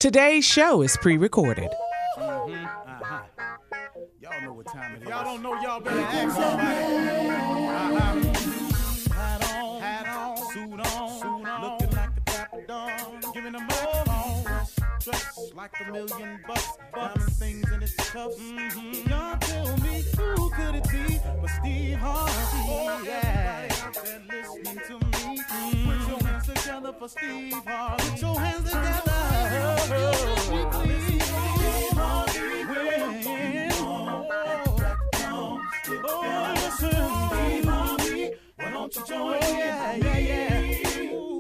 Today's show is pre-recorded. Y'all know what time it is. Y'all don't know, y'all better ask somebody. Hat on, suit on, looking like a dapper dog, giving them microphone, dressed like $1 million bucks, diamond things in its cuffs. Y'all tell me who could it be but Steve Harvey? Oh, yeah. Everybody out there listening to me, put your hands together for Steve Harvey. Put your hands together. Why don't you join me? Yeah. Ooh,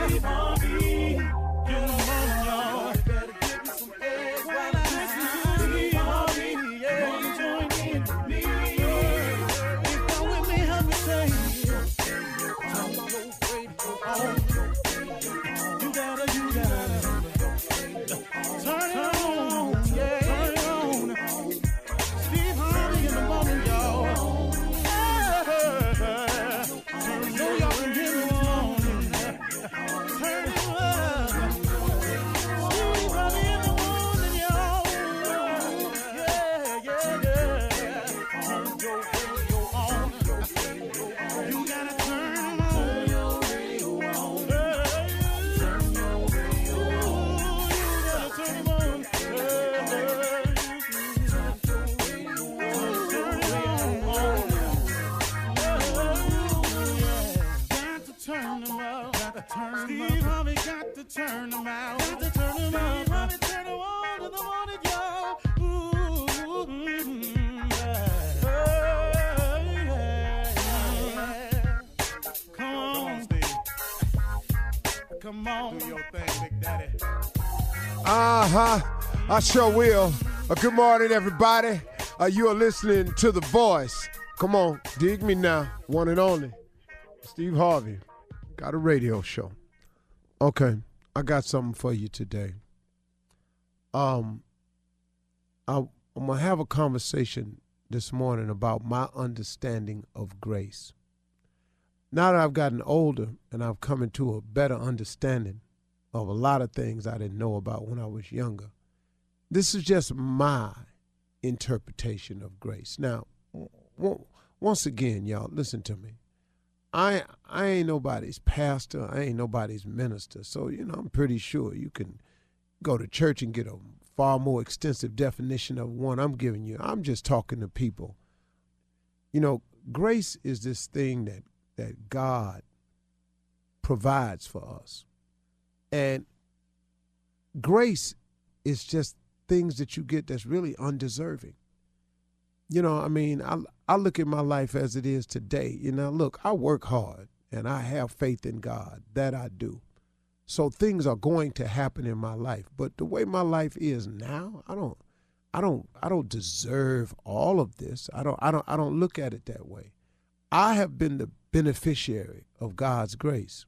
Steve Harvey. Get them on, y'all. Better give me some eggs while I listen to Steve Harvey. Yeah, you join in with me. If you're with me, help me say, turn your radio on. You gotta turn it on. Yeah, turn it on. Steve Harvey in the morning, y'all. Steve Harvey got to turn them out. Got to turn them out. Harvey turn them on to the morning, y'all. Come on, Steve. Come on. Do your thing, Big Daddy. I sure will. Good morning, everybody. You are listening to The Voice. Come on, dig me now. One and only. Steve Harvey. Got a radio show. Okay, I got something for you today. I'm going to have a conversation this morning about my understanding of grace. Now that I've gotten older and I've come into a better understanding of a lot of things I didn't know about when I was younger, this is just my interpretation of grace. Now, once again, y'all, listen to me. I ain't nobody's pastor. I ain't nobody's minister. So, I'm pretty sure you can go to church and get a far more extensive definition of one I'm giving you. I'm just talking to people. Grace is this thing that God provides for us. And grace is just things that you get that's really undeserving. I look at my life as it is today. Look, I work hard and I have faith in God. That I do. So things are going to happen in my life. But the way my life is now, I don't deserve all of this. I don't look at it that way. I have been the beneficiary of God's grace.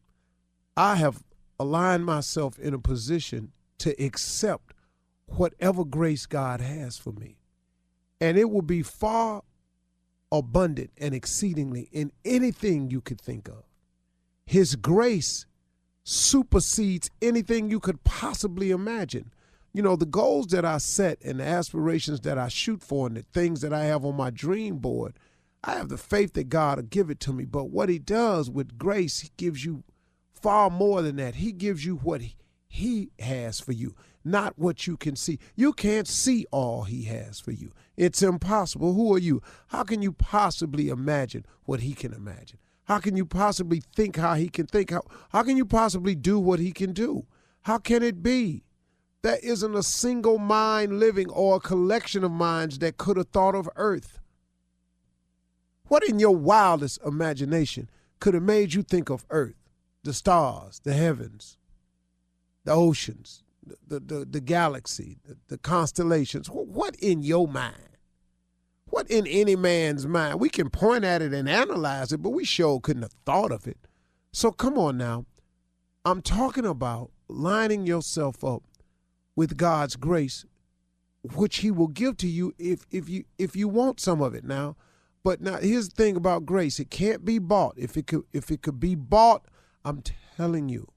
I have aligned myself in a position to accept whatever grace God has for me. And it will be far abundant and exceedingly in anything you could think of. His grace supersedes anything you could possibly imagine. The goals that I set and the aspirations that I shoot for and the things that I have on my dream board, I have the faith that God will give it to me. But what he does with grace, he gives you far more than that. He gives you what he has for you, not what you can see. You can't see all he has for you. It's impossible. Who are you? How can you possibly imagine what he can imagine? How can you possibly think how he can think? How can you possibly do what he can do? How can it be? There isn't a single mind living or a collection of minds that could have thought of earth. What in your wildest imagination could have made you think of earth, the stars, the heavens, the oceans, the galaxy, the constellations? What in your mind? What in any man's mind? We can point at it and analyze it, but we sure couldn't have thought of it. So come on now. I'm talking about lining yourself up with God's grace, which he will give to you if you want some of it now. But now here's the thing about grace. It can't be bought. If it could be bought, I'm telling you,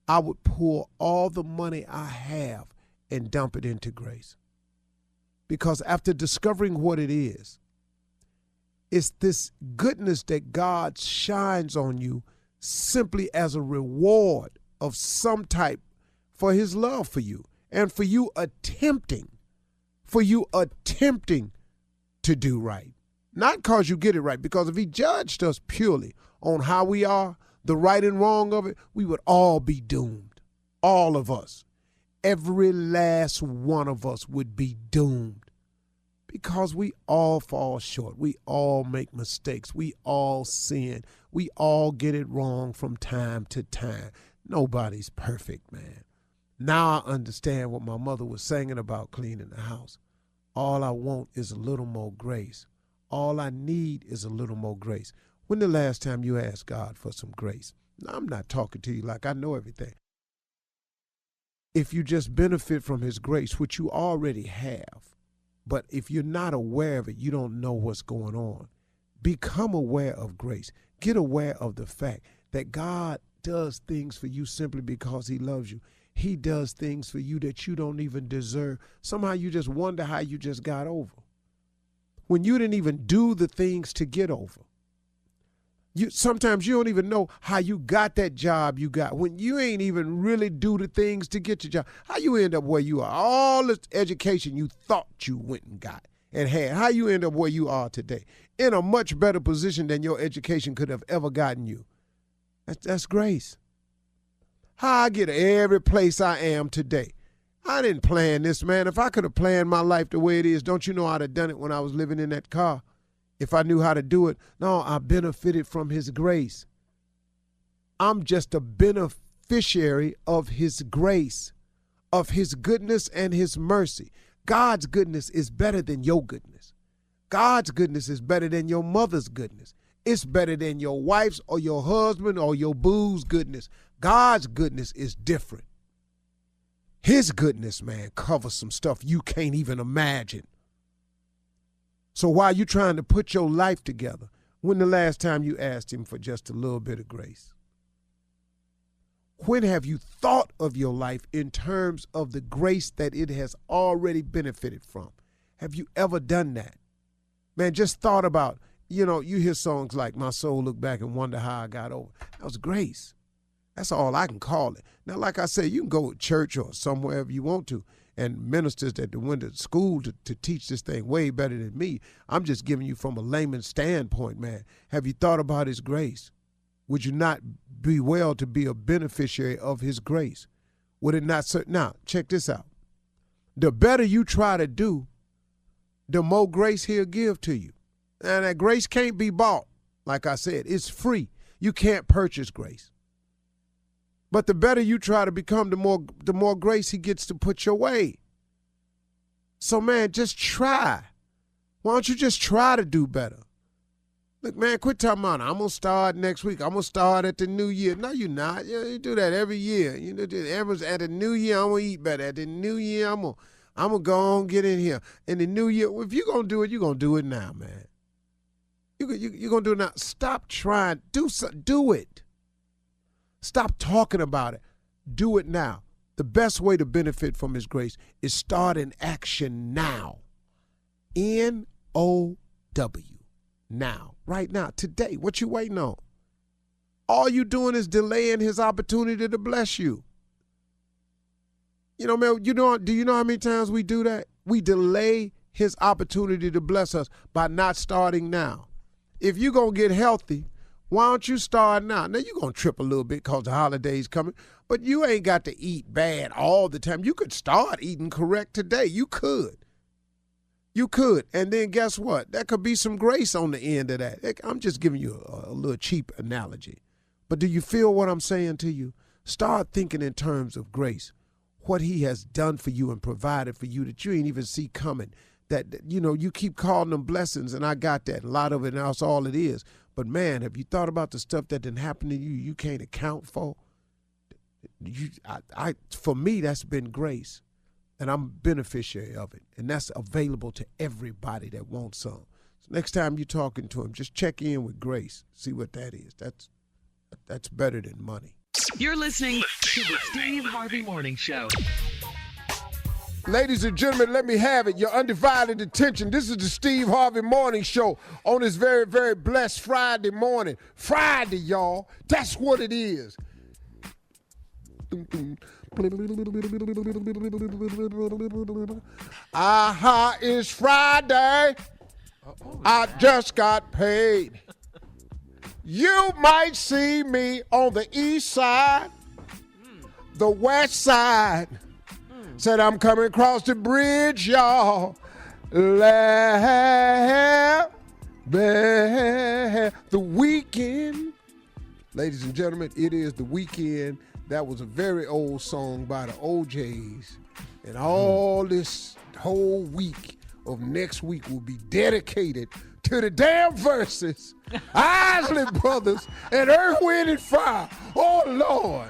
I would pour all the money I have and dump it into grace. Because after discovering what it is, it's this goodness that God shines on you simply as a reward of some type for his love for you and for you attempting to do right. Not because you get it right, because if he judged us purely on how we are, the right and wrong of it, we would all be doomed. All of us. Every last one of us would be doomed. Because we all fall short. We all make mistakes. We all sin. We all get it wrong from time to time. Nobody's perfect, man. Now I understand what my mother was singing about cleaning the house. All I want is a little more grace. All I need is a little more grace. When the last time you asked God for some grace? Now, I'm not talking to you like I know everything. If you just benefit from his grace, which you already have, but if you're not aware of it, you don't know what's going on. Become aware of grace. Get aware of the fact that God does things for you simply because he loves you. He does things for you that you don't even deserve. Somehow you just wonder how you just got over. When you didn't even do the things to get over. Sometimes you don't even know how you got that job you got. When you ain't even really do the things to get your job. How you end up where you are. All this education you thought you went and got and had. How you end up where you are today. In a much better position than your education could have ever gotten you. That's grace. How I get every place I am today. I didn't plan this, man. If I could have planned my life the way it is, don't you know I'd have done it when I was living in that car? If I knew how to do it. No, I benefited from his grace. I'm just a beneficiary of his grace, of his goodness and his mercy. God's goodness is better than your goodness. God's goodness is better than your mother's goodness. It's better than your wife's or your husband or your boo's goodness. God's goodness is different. His goodness, man, covers some stuff you can't even imagine. So while you're trying to put your life together, when the last time you asked him for just a little bit of grace? When have you thought of your life in terms of the grace that it has already benefited from? Have you ever done that? Man, just thought about, you hear songs like My Soul Look Back and Wonder How I Got Over. That was grace. That's all I can call it. Now, like I said, you can go to church or somewhere if you want to, and ministers that went to school to teach this thing way better than me. I'm just giving you from a layman's standpoint, man. Have you thought about his grace? Would you not be well to be a beneficiary of his grace? Would it not? Now, check this out. The better you try to do, the more grace he'll give to you. And that grace can't be bought. Like I said, it's free. You can't purchase grace. But the better you try to become, the more grace he gets to put your way. So, man, just try. Why don't you just try to do better? Look, man, quit talking about I'm going to start next week. I'm going to start at the new year. No, you're not. You do that every year. Everyone's at the new year, I'm going to eat better. At the new year, I'm going to go on, get in here. In the new year, if you're going to do it, you're going to do it now, man. You're going to do it now. Stop trying. Do it. Stop talking about it. Do it now. The best way to benefit from his grace is start in action now. N-O-W. Now. Right now. Today. What you waiting on? All you doing is delaying his opportunity to bless you. Man, do you know how many times we do that? We delay his opportunity to bless us by not starting now. If you're going to get healthy, why don't you start now? Now, you're going to trip a little bit because the holiday's coming, but you ain't got to eat bad all the time. You could start eating correct today. You could. And then guess what? There could be some grace on the end of that. I'm just giving you a little cheap analogy. But do you feel what I'm saying to you? Start thinking in terms of grace, what he has done for you and provided for you that you ain't even see coming. That, you keep calling them blessings, and I got that. A lot of it, and that's all it is. But, man, have you thought about the stuff that didn't happen to you can't account for? For me, that's been grace, and I'm a beneficiary of it, and that's available to everybody that wants some. So next time you're talking to him, just check in with grace. See what that is. That's better than money. You're listening to the Steve Harvey Morning Show. Ladies and gentlemen, let me have it. Your undivided attention. This is the Steve Harvey Morning Show on this very, very blessed Friday morning. Friday, y'all. That's what it is. Aha, it's Friday. I just got paid. You might see me on the east side, the west side. Said I'm coming across the bridge, y'all. The weekend. Ladies and gentlemen, it is the weekend. That was a very old song by the OJs. And all this whole week of next week will be dedicated to the damn verses. Isley Brothers and Earth, Wind, and Fire. Oh, Lord.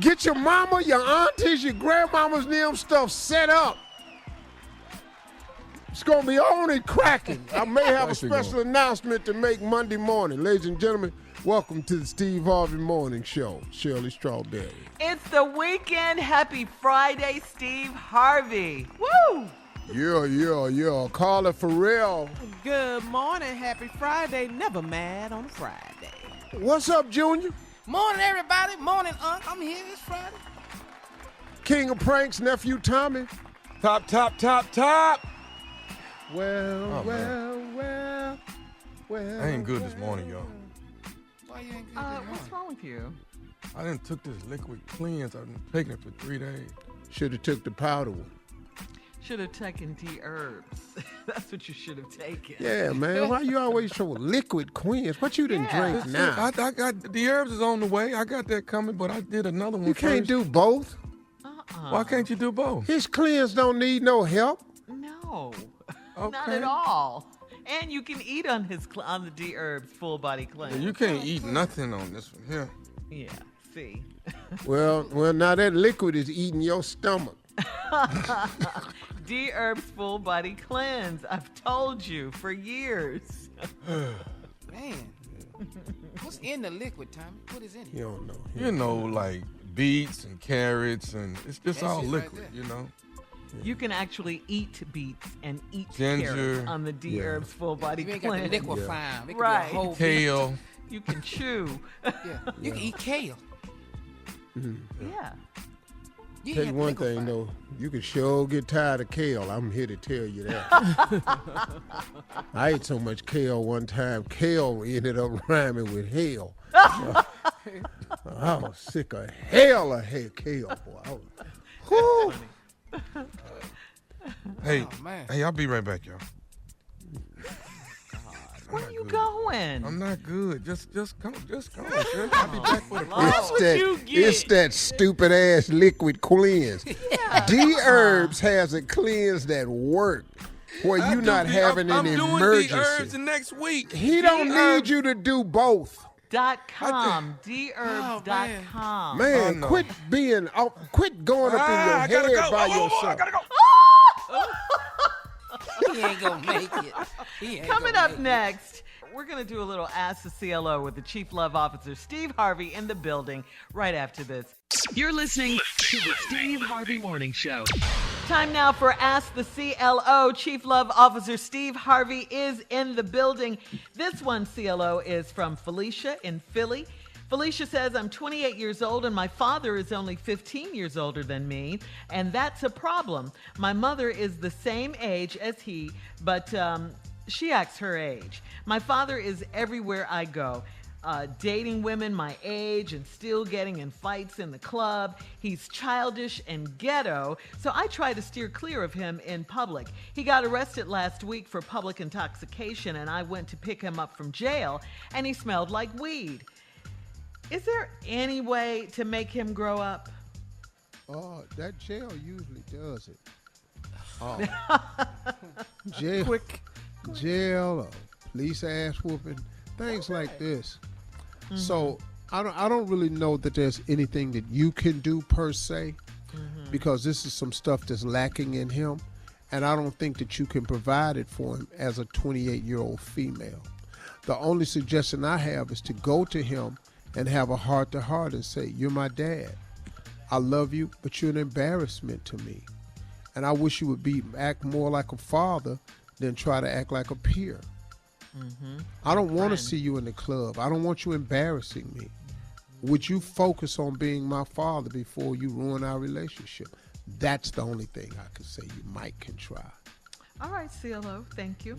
Get your mama, your aunties, your grandmamas, and them stuff set up. It's going to be on and cracking. I may have a special announcement to make Monday morning. Ladies and gentlemen, welcome to the Steve Harvey Morning Show. Shirley Strawberry. It's the weekend. Happy Friday, Steve Harvey. Woo! Yeah. Carla Farrell. Good morning. Happy Friday. Never mad on a Friday. What's up, Junior? Morning, everybody. Morning, Unc. I'm here this Friday. King of Pranks, nephew Tommy. Top. Well. I ain't good this morning, y'all. Why you ain't good this morning? What's wrong with you? I didn't took this liquid cleanse. I've been taking it for 3 days. Should have took the powder one. Should have taken D-herbs. That's what you should have taken. Yeah, man. Why you always show liquid queens? What you didn't drink now? I got the herbs is on the way. I got that coming, but I did another one You can't first. do both. Why can't you do both? His cleanse don't need no help. No, Okay. not at all. And you can eat on on the D-herbs full body cleanse. You can't eat nothing on this one here. Yeah, see. Well, now that liquid is eating your stomach. D-herbs full body cleanse. I've told you for years. Man, what's in the liquid, Tommy? What is in it? You don't know. You know, like beets and carrots, and it's just That all shit right liquid, there. you know. You can actually eat beets and eat Ginger. carrots on the D-herbs full body You ain't got the cleanse. liquefying. It could Right. be a whole Kale. You can chew. Yeah. You can eat kale. Yeah. You Tell ain't you have one to thing, liquefy. though. You can sure get tired of kale. I'm here to tell you that. I ate so much kale one time, kale ended up rhyming with hell. I was sick of kale, boy. Whew. Hey, Oh, man. hey, I'll be right back, y'all. Where you going? I'm not good. Just come. Shirley. I'll be back for the That's what you get. It's that stupid ass liquid cleanse. D-herbs has a cleanse that work where you not having I'm an doing the emergency. herbs the next week. He don't need you to do both. .com, D-herbs.com. Man, Oh, no. quit going up in your I gotta head go. by Whoa, yourself. I gotta go. He ain't gonna make it. He ain't Coming gonna up make it. next, we're going to do a little Ask the CLO with the Chief Love Officer, Steve Harvey, in the building right after this. You're listening to the Steve Harvey Morning Show. Time now for Ask the CLO. Chief Love Officer Steve Harvey is in the building. This one, CLO, is from Felicia in Philly. Felicia says, I'm 28 years old and my father is only 15 years older than me, and that's a problem. My mother is the same age as he, but she acts her age. My father is everywhere I go. Dating women my age and still getting in fights in the club. He's childish and ghetto, so I try to steer clear of him in public. He got arrested last week for public intoxication, and I went to pick him up from jail, and he smelled like weed. Is there any way to make him grow up? Oh, that jail usually does it. Oh. Jail or police ass whooping, things like this. Mm-hmm. So I don't really know that there's anything that you can do per se, because this is some stuff that's lacking in him, and I don't think that you can provide it for him as a 28-year-old female. The only suggestion I have is to go to him and have a heart-to-heart and say, you're my dad. I love you, but you're an embarrassment to me. And I wish you would act more like a father than try to act like a peer. Mm-hmm. I don't want to see you in the club. I don't want you embarrassing me. Would you focus on being my father before you ruin our relationship? That's the only thing I could say you might can try. All right, CLO, thank you.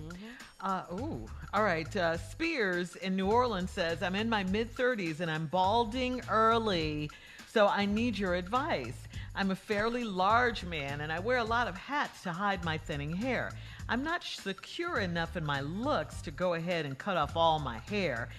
All right, Spears in New Orleans says, I'm in my mid-30s and I'm balding early, so I need your advice. I'm a fairly large man and I wear a lot of hats to hide my thinning hair. I'm not secure enough in my looks to go ahead and cut off all my hair.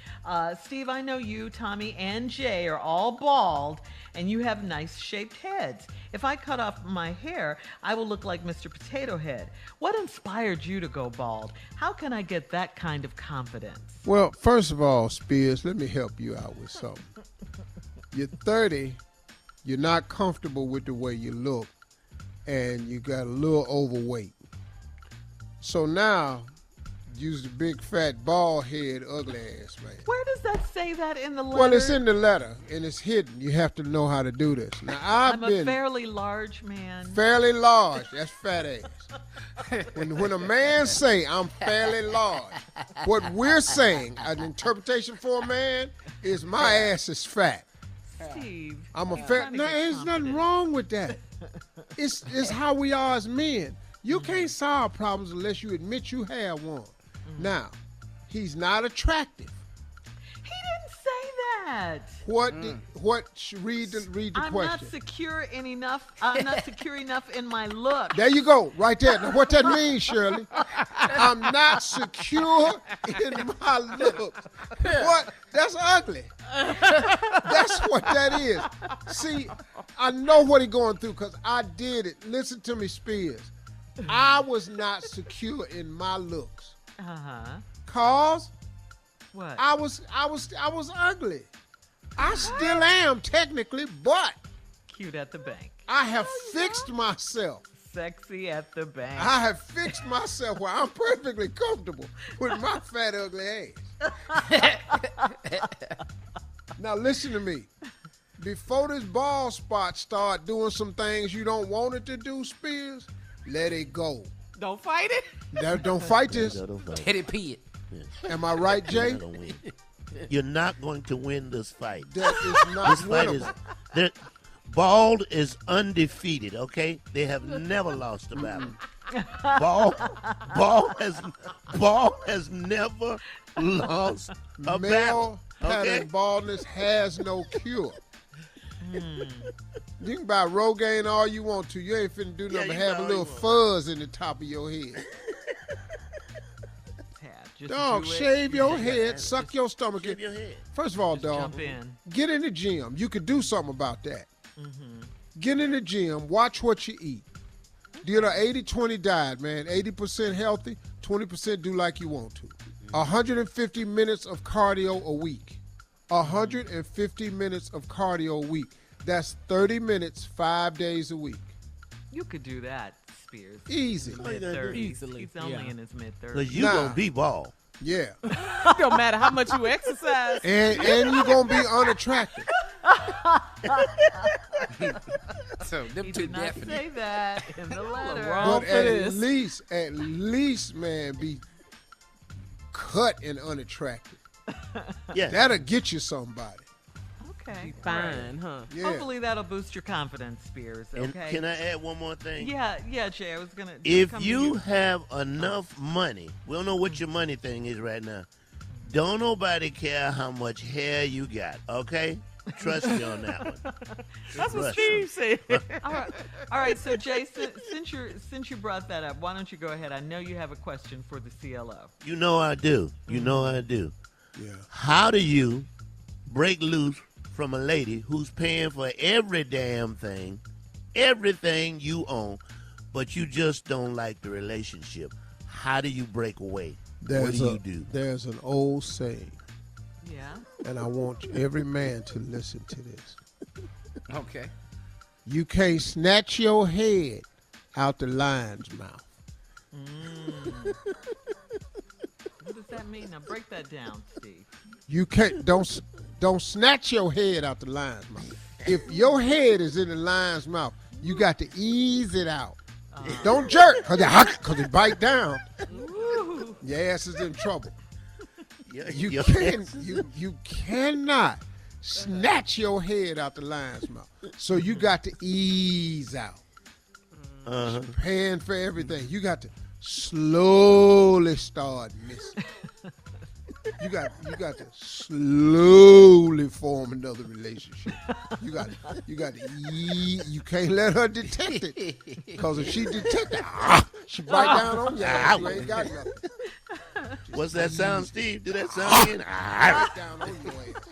Steve, I know you, Tommy, and Jay are all bald, and you have nice shaped heads. If I cut off my hair, I will look like Mr. Potato Head. What inspired you to go bald? How can I get that kind of confidence? Well, first of all, Spears, let me help you out with something. You're 30, you're not comfortable with the way you look, and you got a little overweight. So now, use the big fat bald head ugly ass man. Where does that say that in the letter? Well, it's in the letter and it's hidden. You have to know how to do this. Now I'm a fairly large man. Fairly large. That's fat ass. When a man say I'm fairly large, what we're saying, an interpretation for a man, is my ass is fat. Steve, I'm a fat. No, there's nothing wrong with that. It's how we are as men. You can't solve problems unless you admit you have one. Now, he's not attractive. He didn't say that. Read the I'm question. not secure enough. I'm not secure enough in my look. There you go, right there. Now, what that means, Shirley? I'm not secure in my looks. What? That's ugly. That's what that is. See, I know what he's going through because I did it. Listen to me, Spears. I was not secure in my looks. Cause what? I was ugly. I still am technically, but Cute at the bank. I have fixed myself. Sexy at the bank. I have fixed myself where I'm perfectly comfortable with my fat ugly ass. Now listen to me. Before this bald spot start doing some things you don't want it to do, Spears, let it go. Don't fight it. Don't fight this. Let it pee it. Am I right, Jay? You're not going to win this fight. That is not This fight winnable. Bald is undefeated, okay? They have never lost a battle. Bald has never lost a Male battle. pattern Okay? baldness has no cure. You can buy Rogaine all you want to. You ain't finna do nothing but you have buy a all little you want. fuzz in the top of your head. Just Dog, do it. shave your head, suck your stomach. Shave your head. First of all, Just dog, jump in. get in the gym. You could do something about that. Get in the gym. Watch what you eat. Get an 80-20 diet, man. 80% healthy, 20% do like you want to. 150 minutes of cardio a week. 150 minutes of cardio a week. That's 30 minutes, 5 days a week. You could do that, Spears. Easy. Mid-30s. Easily, He's only yeah. in his mid-30s. Because you Nah. going to be bald. Yeah. It don't matter how much you exercise. And you're going to be unattractive. So them He two did not definite. say that in the letter. wrong. But for this. at least, man, be cut and unattractive. Yeah. That'll get you somebody. Okay. Fine, huh? Yeah. Hopefully that'll boost your confidence, Spears. And Okay. can I add one more thing? Yeah, Jay. I was gonna. If come to you have enough money, we don't know what your money thing is right now. Don't nobody care how much hair you got, okay? Trust me on that one. That's what Trust Steve said. All right. So, Jay, since you brought that up, why don't you go ahead? I know you have a question for the CLO. You know I do. You know I do. Yeah. How do you break loose from a lady who's paying for every damn thing, everything you own, but you just don't like the relationship? How do you break away? What do you do? There's an old saying, Yeah. and I want every man to listen to this. Okay. You can't snatch your head out the lion's mouth. What does that mean? Now break that down, Steve. You can't don't Don't snatch your head out the lion's mouth. If your head is in the lion's mouth, you got to ease it out. Don't jerk, because it bite down. Your ass is in trouble. You cannot snatch your head out the lion's mouth. So you got to ease out. Paying for everything. You got to slowly start missing. You got to slowly form another relationship. You got to you can't let her detect it. Because if she detect it, she bite down on you. You ain't got nothing. What's that sound, Steve? Do that sound again? Bite down on your ass.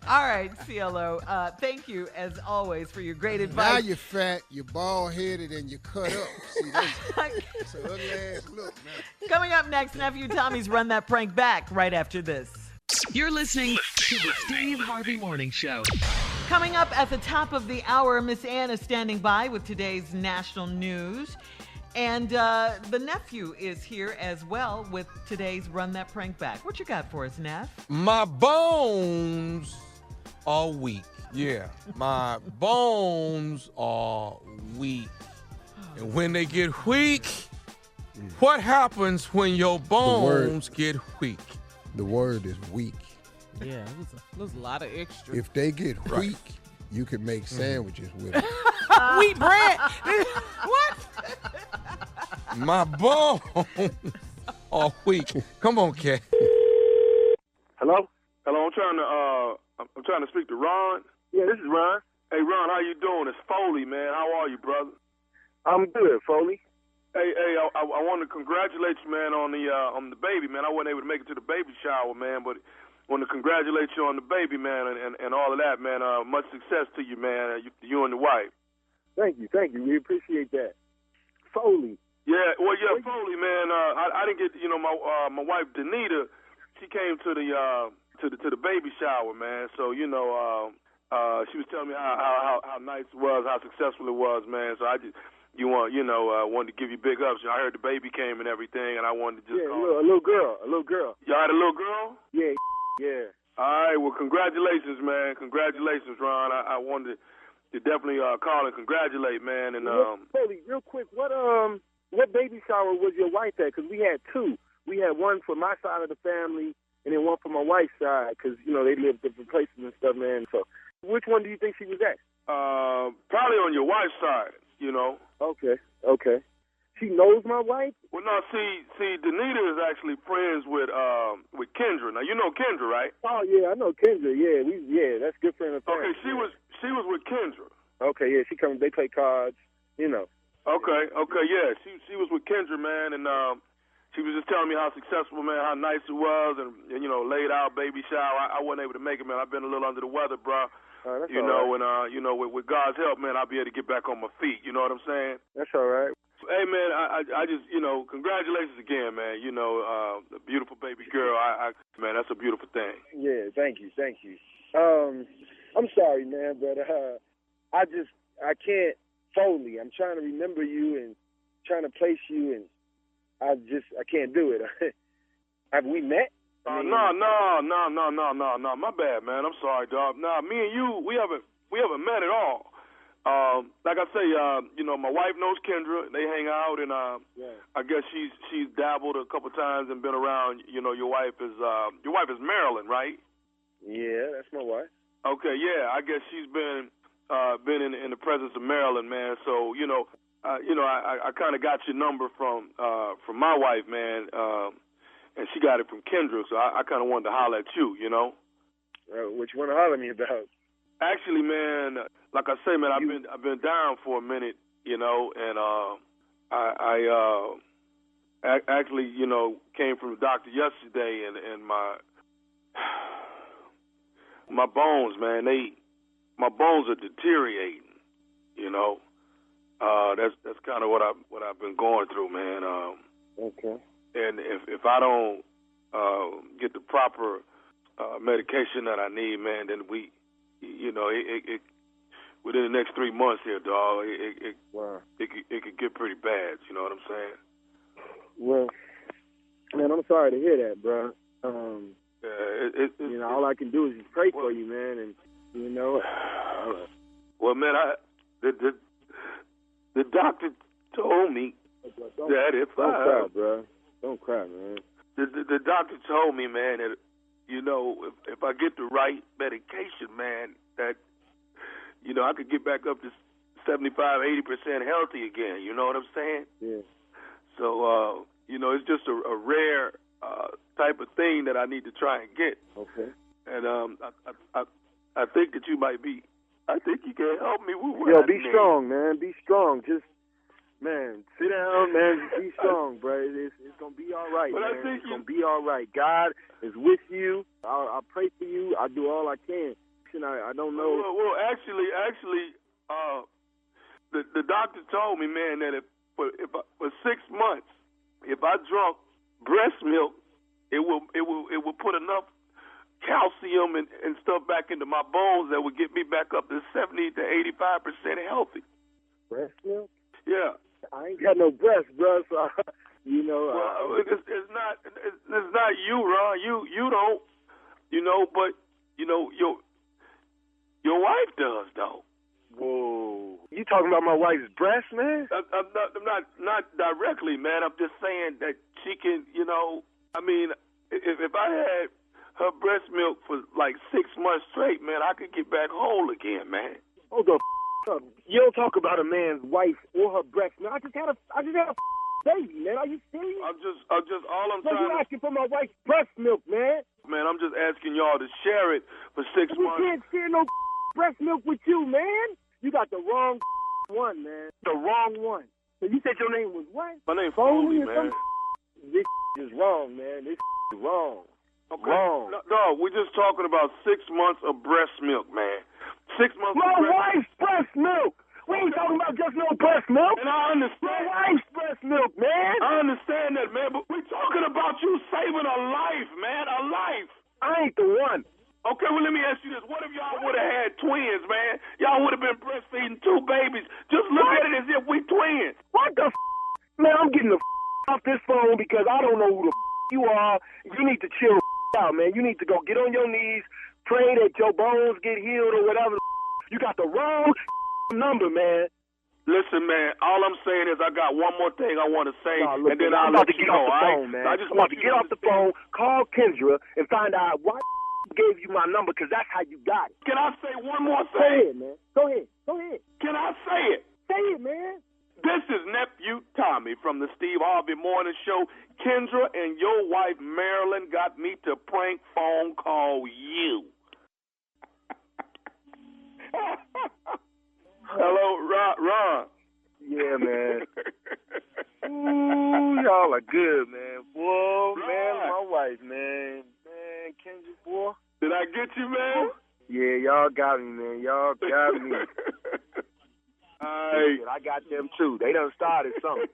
All right, CLO. Thank you, as always, for your great advice. Now you're fat, you're bald-headed, and you're cut up. See, that's an ugly ass look now. Coming up next, Nephew Tommy's Run That Prank Back right after this. You're listening to the Steve Harvey Morning Show. Coming up at the top of the hour, Miss Ann is standing by with today's national news. And the nephew is here as well with today's Run That Prank Back. What you got for us, Neff? My bones are weak. Yeah, my bones are weak. And when they get weak, what happens when your bones get weak? The word is weak. Yeah, it was a lot of extra. If they get weak, you can make sandwiches with it. Wheat bread. What? My bones are weak. Come on, Kat. Hello? Hello, I'm trying to speak to Ron. Yeah, this is Ron. Hey, Ron, how you doing? It's Foley, man. How are you, brother? I'm good, Foley. Hey, I want to congratulate you, man, on the baby, man. I wasn't able to make it to the baby shower, man, but I want to congratulate you on the baby, man, and all of that, man. Much success to you, man, you and the wife. Thank you. We appreciate that. Foley. Yeah, Foley, man. I didn't get, my wife Danita. She came to the baby shower, man. So she was telling me how nice it was, how successful it was, man. So I just wanted to give you big ups. I heard the baby came and everything, and I wanted to just call. A little girl. Y'all had a little girl? Yeah. All right. Well, congratulations, man. Congratulations, Ron. I wanted to definitely call and congratulate, man. And Foley, real quick, what baby shower was your wife at? Because we had two. We had one for my side of the family and then one for my wife's side because, they live different places and stuff, man. So which one do you think she was at? Probably on your wife's side, Okay. She knows my wife? Well, no, see, Danita is actually friends with Kendra. Now, you know Kendra, right? Oh, yeah, I know Kendra. Yeah, that's good friend of family. Okay, she was with Kendra. Okay, yeah, they play cards, Okay, yeah. She was with Kendra, man, and she was just telling me how successful, man, how nice it was, and laid out baby shower. I wasn't able to make it, man. I've been a little under the weather, bro. That's all right. And with God's help, man, I'll be able to get back on my feet. You know what I'm saying? That's all right. Hey, man, I just, congratulations again, man. A beautiful baby girl. Man, that's a beautiful thing. Yeah, thank you. I'm sorry, man, but I can't. Foley, I'm trying to remember you and trying to place you, and I can't do it. Have we met? No. My bad, man. I'm sorry, dog. Nah, me and you, we haven't met at all. Like I say, my wife knows Kendra. They hang out, and I guess she's dabbled a couple times and been around. Your wife is Marilyn, right? Yeah, that's my wife. Okay, yeah. I guess she's been in the presence of Marilyn, man. So I kind of got your number from my wife, man, and she got it from Kendra. So I kind of wanted to holler at you, What you want to holler at me about? Actually, man, like I say, man, I've been down for a minute, and I actually, came from the doctor yesterday, and my bones, man, my bones are deteriorating, That's kind of what I've been going through, man. Okay. And if I don't get the proper medication that I need, man, then it within the next 3 months here, dog, it could get pretty bad. You know what I'm saying? Well, man, I'm sorry to hear that, bro. You know, all I can do is just pray for you, man, and you know. Well, man, the doctor told me that if don't cry, bro. Don't cry, man. The doctor told me, man, that you know, if I get the right medication, man, that you know I could get back up to 75-80% healthy again. You know what I'm saying? Yeah. So you know, it's just a rare type of thing that I need to try and get. Okay. And I think that you might be. I think you can help me with what Yo, I be need. strong, man. Be strong. Just, man, sit down, man. Be strong, bro. It's going to be all right, But man. I think it's going to be all right. God is with you. I pray for you. I do all I can. I don't know. Well, actually, the doctor told me, man, that for 6 months, if I drunk breast milk, it will put enough calcium and stuff back into my bones that would get me back up to 70 to 85% healthy. Breast milk? Yeah. I ain't got no breast, bro. So, you know. Well, it's not you, Ron. You don't. You know, but you know your wife does though. Whoa. You talking about my wife's breast, man? I'm not directly, man. I'm just saying that she can. You know, I mean, if I had her breast milk for like 6 months straight, man, I could get back whole again, man. Hold the up. You don't talk about a man's wife or her breast milk. I just had a baby, man. Are you serious? I'm just all I'm trying. You asking for my wife's breast milk, man? Man, I'm just asking y'all to share it for 6 months. We can't share no breast milk with you, man. You got the wrong one, man. The wrong one. So you said your name was what? My name's Foley, man. This is wrong, man. This is wrong. Okay. Wrong. No, we're just talking about 6 months of breast milk, man. 6 months my of wife's breast milk. We ain't talking about just no breast milk. And I understand. My wife's breast milk, man. I understand that, man, but we're talking about you saving a life, man, a life. I ain't the one. Okay, well, let me ask you this. What if y'all would have had twins, man? Y'all would have been breastfeeding 2 babies. Just look at it as if we twins. What the Man, I'm getting the off this phone because I don't know who the you are. You need to chill out, man. You need to go get on your knees, pray that your bones get healed or whatever. You got the wrong number, man. Listen, man, all I'm saying is I got one more thing I want to say, look, and then I'm I'll about let to you get know, off the all phone, right? man. I just I'm want about to you get off the phone, call Kendra, and find out why gave you my number, because that's how you got it. Can I say one more thing? Go ahead, man. Go ahead. Can I say it? Say it, man. This is Nephew Tommy from the Steve Harvey Morning Show. Kendra and your wife Marilyn got me to prank phone call you. Hello, Ron. Yeah, man. Ooh, y'all are good, man. Boy, man, my wife, man. Man, Kendra, boy. Did I get you, man? Yeah, y'all got me, man. Y'all got me. I got them, too. They done started something.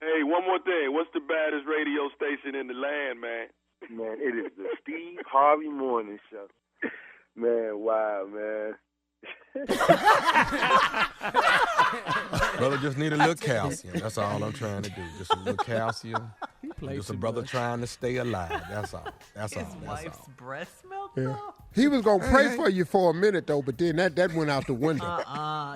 Hey, one more thing. What's the baddest radio station in the land, man? Man, it is the Steve Harvey Morning Show. Man, wow, man. Brother just need a little calcium. That's all I'm trying to do. Just a little calcium. Just a brother trying to stay alive. That's all. That's all. His wife's breast milk, Yeah. though? He was going to pray for you for a minute, though, but then that went out the window.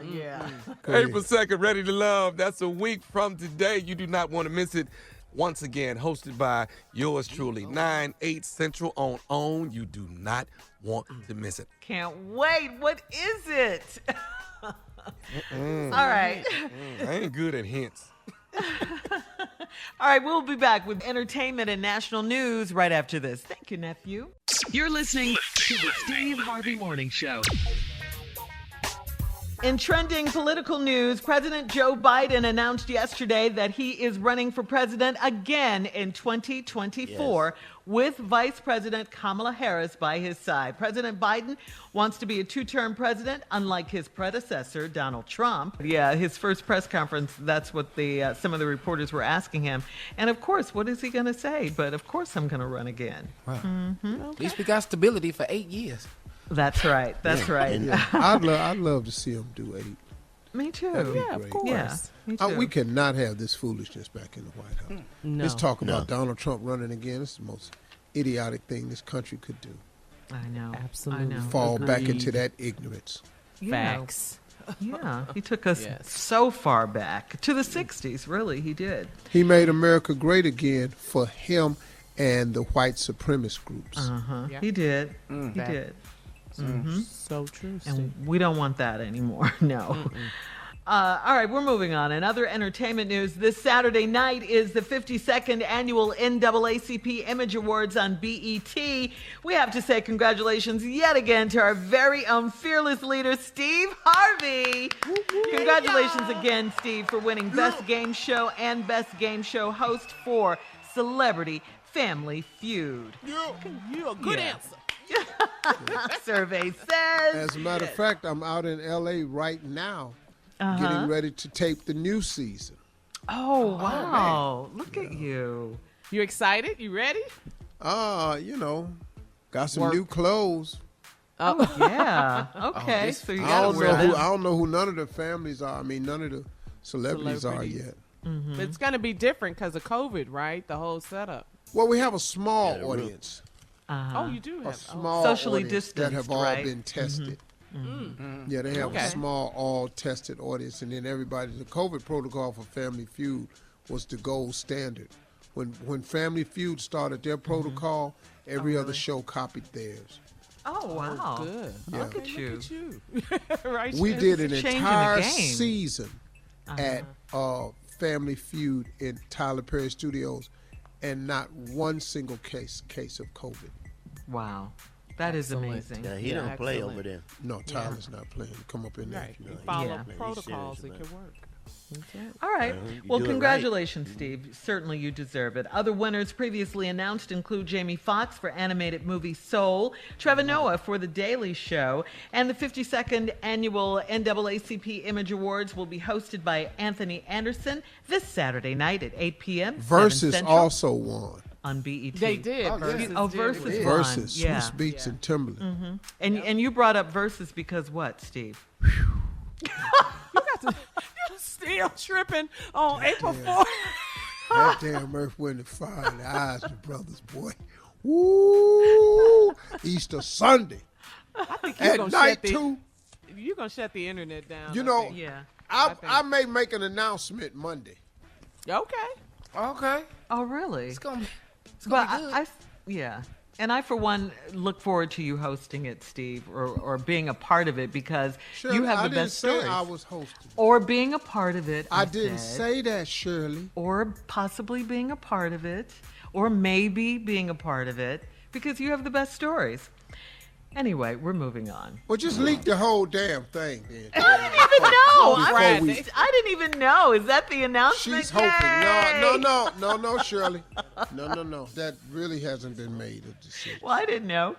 Yeah. April 2nd, Ready to Love. That's a week from today. You do not want to miss it. Once again, hosted by yours truly, 9/8 Central on OWN. You do not want to miss it. Can't wait. What is it? All right. I ain't good at hints. All right, we'll be back with entertainment and national news right after this. Thank you, nephew. You're listening to the Steve Harvey Morning Show. In trending political news, President Joe Biden announced yesterday that he is running for president again in 2024 with Vice President Kamala Harris by his side. President Biden wants to be a 2-term president, unlike his predecessor, Donald Trump. Yeah, his first press conference, that's what some of the reporters were asking him. And of course, what is he going to say? But of course I'm going to run again. Wow. At least we got stability for 8 years. That's right. That's right. Yeah. I'd love to see him do 8. Me too. Yeah, of course. Yeah, me too. We cannot have this foolishness back in the White House. No. Let's talk about Donald Trump running again. It's the most idiotic thing this country could do. I know. Absolutely. I know. Fall back Agreed. into that ignorance. Facts. Yeah, he took us so far back to the 60s, really, he did. He made America great again for him and the white supremacist groups. Yeah. He did. He did. So true, Steve. And we don't want that anymore, no. All right, we're moving on. In other entertainment news, this Saturday night is the 52nd annual NAACP Image Awards on BET. We have to say congratulations yet again to our very own fearless leader, Steve Harvey. Congratulations again, Steve, for winning Best Game Show and Best Game Show Host for Celebrity Family Feud. You a good answer. Survey says. As a matter of fact, I'm out in L.A. right now getting ready to tape the new season. Oh, wow. Look at you. You excited? You ready? Got some new clothes. Oh, yeah. Okay. So you got to wear them. I don't know who none of the families are. I mean, none of the celebrities are yet. But it's going to be different because of COVID, right? The whole setup. Well, we have a small audience. Oh, you do have a small socially audience distanced, that have all right? been tested. Yeah, they have a small, all-tested audience, and then everybody. The COVID protocol for Family Feud was the gold standard. When Family Feud started their protocol, every other show copied theirs. Oh, wow. Good. Yeah. Look at you. Right. We did an changing the entire game. season at Family Feud in Tyler Perry Studios, and not one single case of COVID. Wow. That is amazing. Yeah, he don't play over there. No, Tyler's not playing. Come up in there. Right. If you You like. follow protocols, it can work. All right. Well, do it congratulations, Steve. Certainly you deserve it. Other winners previously announced include Jamie Foxx for animated movie Soul, Trevor Noah for The Daily Show, and the 52nd annual NAACP Image Awards will be hosted by Anthony Anderson this Saturday night at 8 p.m. 7 Versus Central also won. on BET. They did. Versus won. Versus Yeah. Swiss Beats and Timberland. And you brought up Versus because what, Steve? You're still tripping on April 4th. That damn Earth, Wind, and Fire in the eyes of the brothers, boy. Woo! Easter Sunday. I think At night, too. You're going to shut the internet down. You know, Yeah. I may make an announcement Monday. Okay. Okay. Oh, really? It's gonna be But good. yeah. And I, for one, look forward to you hosting it, Steve, or being a part of it because Shirley, you have the I best didn't say stories. I was hosting. Or being a part of it. I didn't say that, Shirley. Or possibly being a part of it. Or maybe being a part of it because you have the best stories. Anyway, we're moving on. Well, just leak the whole damn thing, then. I didn't even know. Before I didn't even know. Is that the announcement? She's hoping. Yay! No, Shirley. No. That really hasn't been made a decision. Well, I didn't know.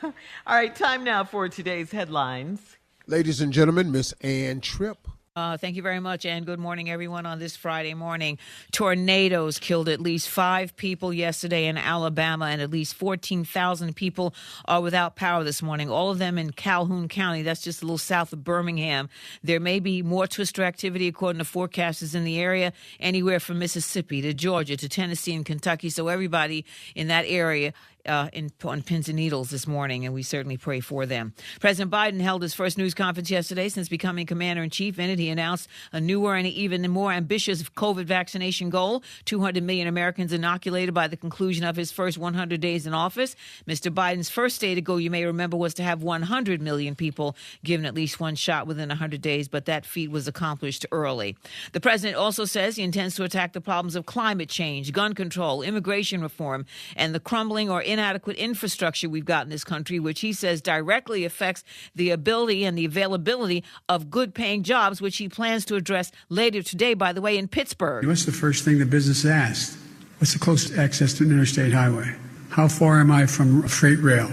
All right, time now for today's headlines. Ladies and gentlemen, Miss Ann Tripp. Thank you very much, and good morning, everyone, on this Friday morning. Tornadoes killed at least 5 people yesterday in Alabama, and at least 14,000 people are without power this morning, all of them in Calhoun County. That's just a little south of Birmingham. There may be more twister activity, according to forecasters in the area, anywhere from Mississippi to Georgia to Tennessee and Kentucky. So everybody in that area on pins and needles this morning, and we certainly pray for them. President Biden held his first news conference yesterday since becoming commander-in-chief. In it, he announced a newer and even more ambitious COVID vaccination goal, 200 million Americans inoculated by the conclusion of his first 100 days in office. Mr. Biden's first stated goal, you may remember, was to have 100 million people given at least one shot within 100 days, but that feat was accomplished early. The president also says he intends to attack the problems of climate change, gun control, immigration reform, and the crumbling or inadequate infrastructure we've got in this country, which he says directly affects the ability and the availability of good-paying jobs, which he plans to address later today, by the way, in Pittsburgh. What's the first thing the business asked? What's the closest access to an interstate highway? How far am I from a freight rail?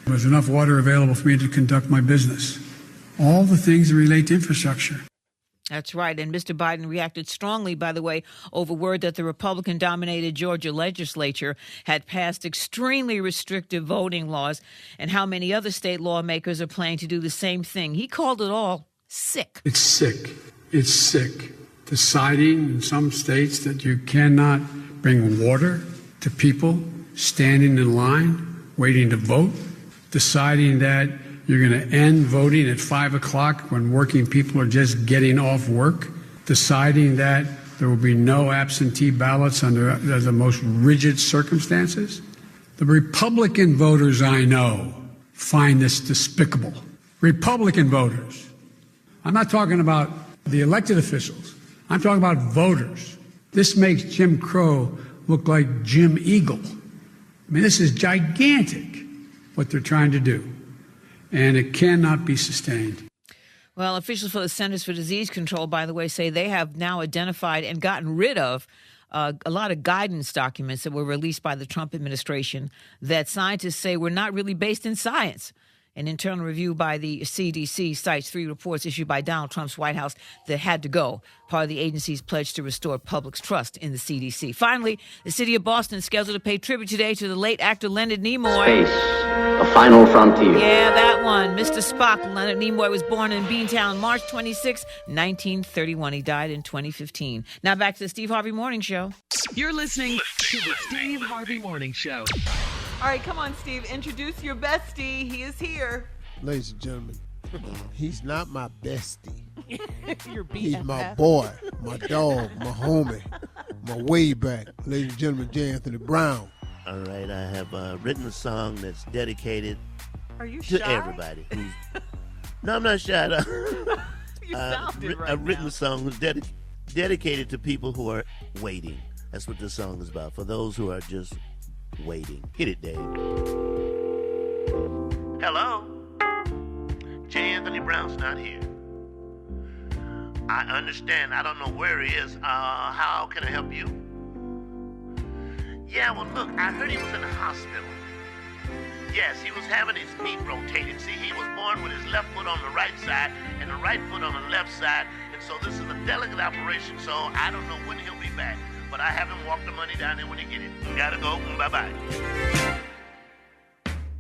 Was enough water available for me to conduct my business? All the things that relate to infrastructure. That's right. And Mr. Biden reacted strongly, by the way, over word that the Republican-dominated Georgia legislature had passed extremely restrictive voting laws and how many other state lawmakers are planning to do the same thing. He called it all sick. It's sick. It's sick. Deciding in some states that you cannot bring water to people standing in line, waiting to vote, deciding that you're going to end voting at 5 o'clock when working people are just getting off work, deciding that there will be no absentee ballots under the most rigid circumstances. The Republican voters I know find this despicable. Republican voters. I'm not talking about the elected officials. I'm talking about voters. This makes Jim Crow look like Jim Eagle. I mean, this is gigantic, what they're trying to do, and it cannot be sustained. Well, officials for the Centers for Disease Control, by the way, say they have now identified and gotten rid of a lot of guidance documents that were released by the Trump administration that scientists say were not really based in science. An internal review by the CDC cites 3 reports issued by Donald Trump's White House that had to go, part of the agency's pledge to restore public's trust in the CDC. Finally, the city of Boston is scheduled to pay tribute today to the late actor Leonard Nimoy. Space, the final frontier. Yeah, that one. Mr. Spock. Leonard Nimoy was born in Beantown, March 26, 1931. He died in 2015. Now back to the Steve Harvey Morning Show. You're listening to the Steve Harvey Morning Show. All right, come on, Steve. Introduce your bestie. He is here. Ladies and gentlemen, he's not my bestie. Your He's my boy, my dog, my homie, my way back. Ladies and gentlemen, J. Anthony Brown. All right, I have written a song that's dedicated Are you to shy? everybody. No, I'm not shy. You sounded right I've written now. a song that's dedicated to people who are waiting. That's what this song is about. For those who are just waiting. Hit it, Dave. Hello? J. Anthony Brown's not here. I understand. I don't know where he is. How can I help you? Yeah, well, look, I heard he was in the hospital. Yes, he was having his feet rotated. See, he was born with his left foot on the right side and the right foot on the left side. And so this is a delicate operation, so I don't know when he'll be back. But I have him walk the money down there when he get it. Gotta go. Bye-bye.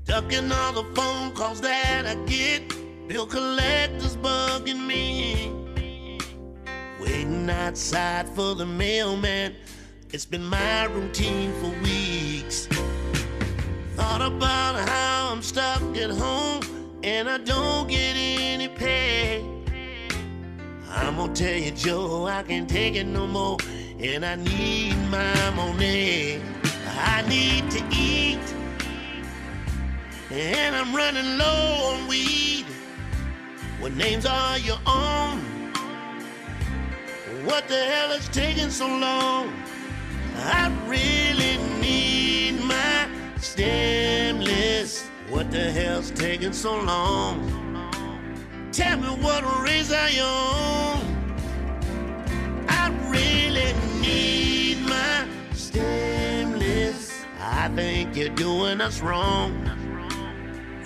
Ducking all the phone calls that I get. Bill collectors bugging me. Waiting outside for the mailman. It's been my routine for weeks. Thought about how I'm stuck at home and I don't get any pay. I'm gonna tell you, Joe, I can't take it no more. And I need my money. I need to eat. And I'm running low on weed. What names are you on? What the hell is taking so long? I really need my stimulus. What the hell's taking so long? Tell me what race are you on? I really need my stimulus. I think you're doing us wrong.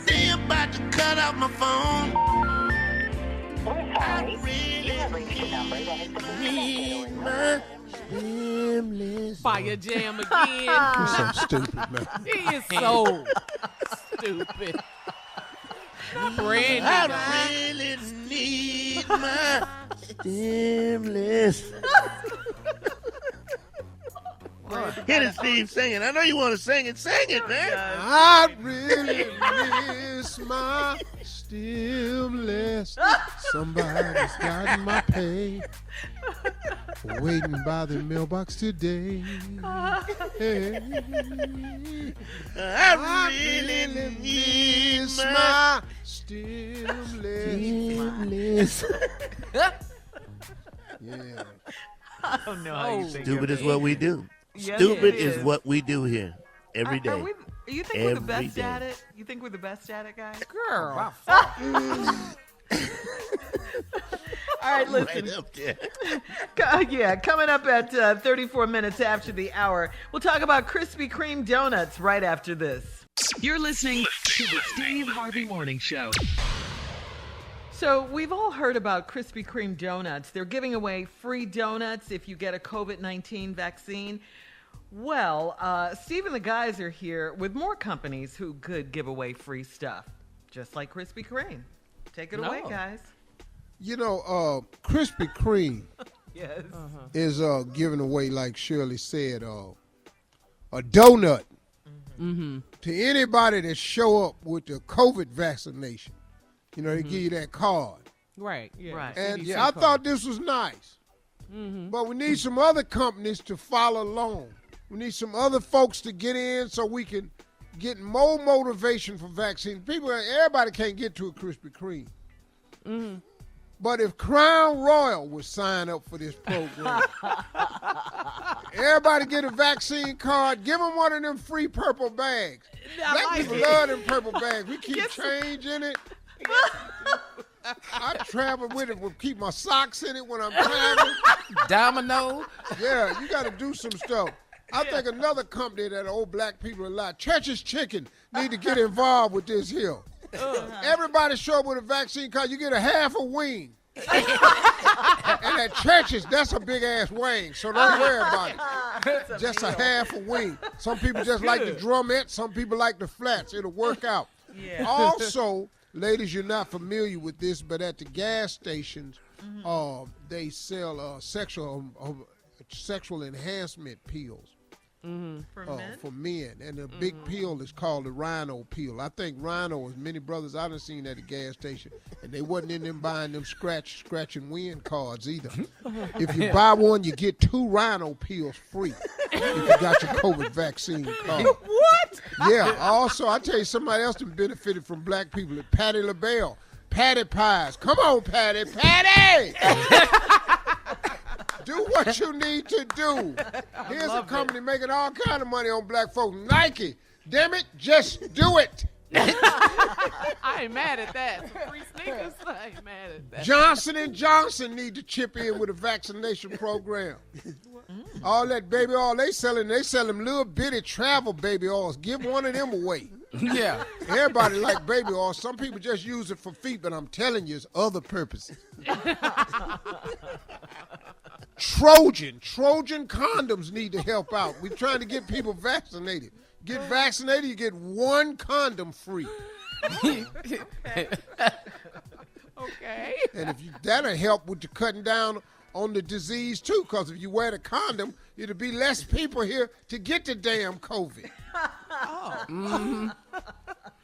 They're about to cut off my phone. I really need my stimulus. Fire jam again. You're so stupid, man. He is so stupid. Brandy. I really need my stimulus. Hit it, Steve, sing it. I know you want to sing it. Sing it, man. I really miss my stimulus. Somebody's got my pay. Waiting by the mailbox today. Hey. I really need my stimulus. Yeah. I don't know how you think Stupid of is it. what we do. Yes, Stupid it is what we do here every day. You think we're the Every best day. at it? You think we're the best at it, guys? Girl. All right, listen. Right up there. Yeah, coming up at 34 minutes after the hour, we'll talk about Krispy Kreme donuts right after this. You're listening to the Steve Harvey Morning Show. So we've all heard about Krispy Kreme donuts. They're giving away free donuts if you get a COVID-19 vaccine. Well, Steve and the guys are here with more companies who could give away free stuff, just like Krispy Kreme. Take it away, guys. You know, Krispy Kreme Yes. is giving away, like Shirley said, a donut to anybody that show up with the COVID vaccination. You know, they give you that card. Right. Yeah. Right. And CDC I card. thought this was nice. But we need some other companies to follow along. We need some other folks to get in so we can get more motivation for vaccines. Everybody can't get to a Krispy Kreme. But if Crown Royal would sign up for this program, everybody get a vaccine card, give them one of them free purple bags. Black people love them purple bags. We keep change in it. I travel with it, will keep my socks in it when I'm traveling. Domino. Yeah, you got to do some stuff. I think another company that old black people are like, Church's Chicken, need to get involved with this here. Everybody show up with a vaccine card, you get a half a wing. And at Church's, that's a big-ass wing, so don't worry about it. Just a half a wing. Some people just like the drumette, some people like the flats. It'll work out. Yeah. Also, ladies, you're not familiar with this, but at the gas stations, they sell sexual enhancement pills. For men. And the big pill is called the Rhino pill. I think Rhino, as many brothers I done seen at the gas station, and they wasn't in them buying them scratch and win cards either. If you buy one, you get 2 Rhino pills free if you got your COVID vaccine card. What? Yeah. Also, I tell you, somebody else that benefited from black people at Patti LaBelle. Patty Pies. Come on, Patty. Patty! Do what you need to do. Here's a company making all kind of money on black folks. Nike. Damn it, just do it. I ain't mad at that. Some free sneakers. I ain't mad at that. Johnson & Johnson need to chip in with a vaccination program. All that baby oil they sell them little bitty travel baby oils. Give one of them away. Yeah. Everybody like baby oil. Some people just use it for feet, but I'm telling you, it's other purposes. Trojan condoms need to help out. We're trying to get people vaccinated. Get vaccinated, you get 1 condom free. Okay. And that'll help with the cutting down on the disease too, because if you wear the condom, it'll be less people here to get the damn COVID.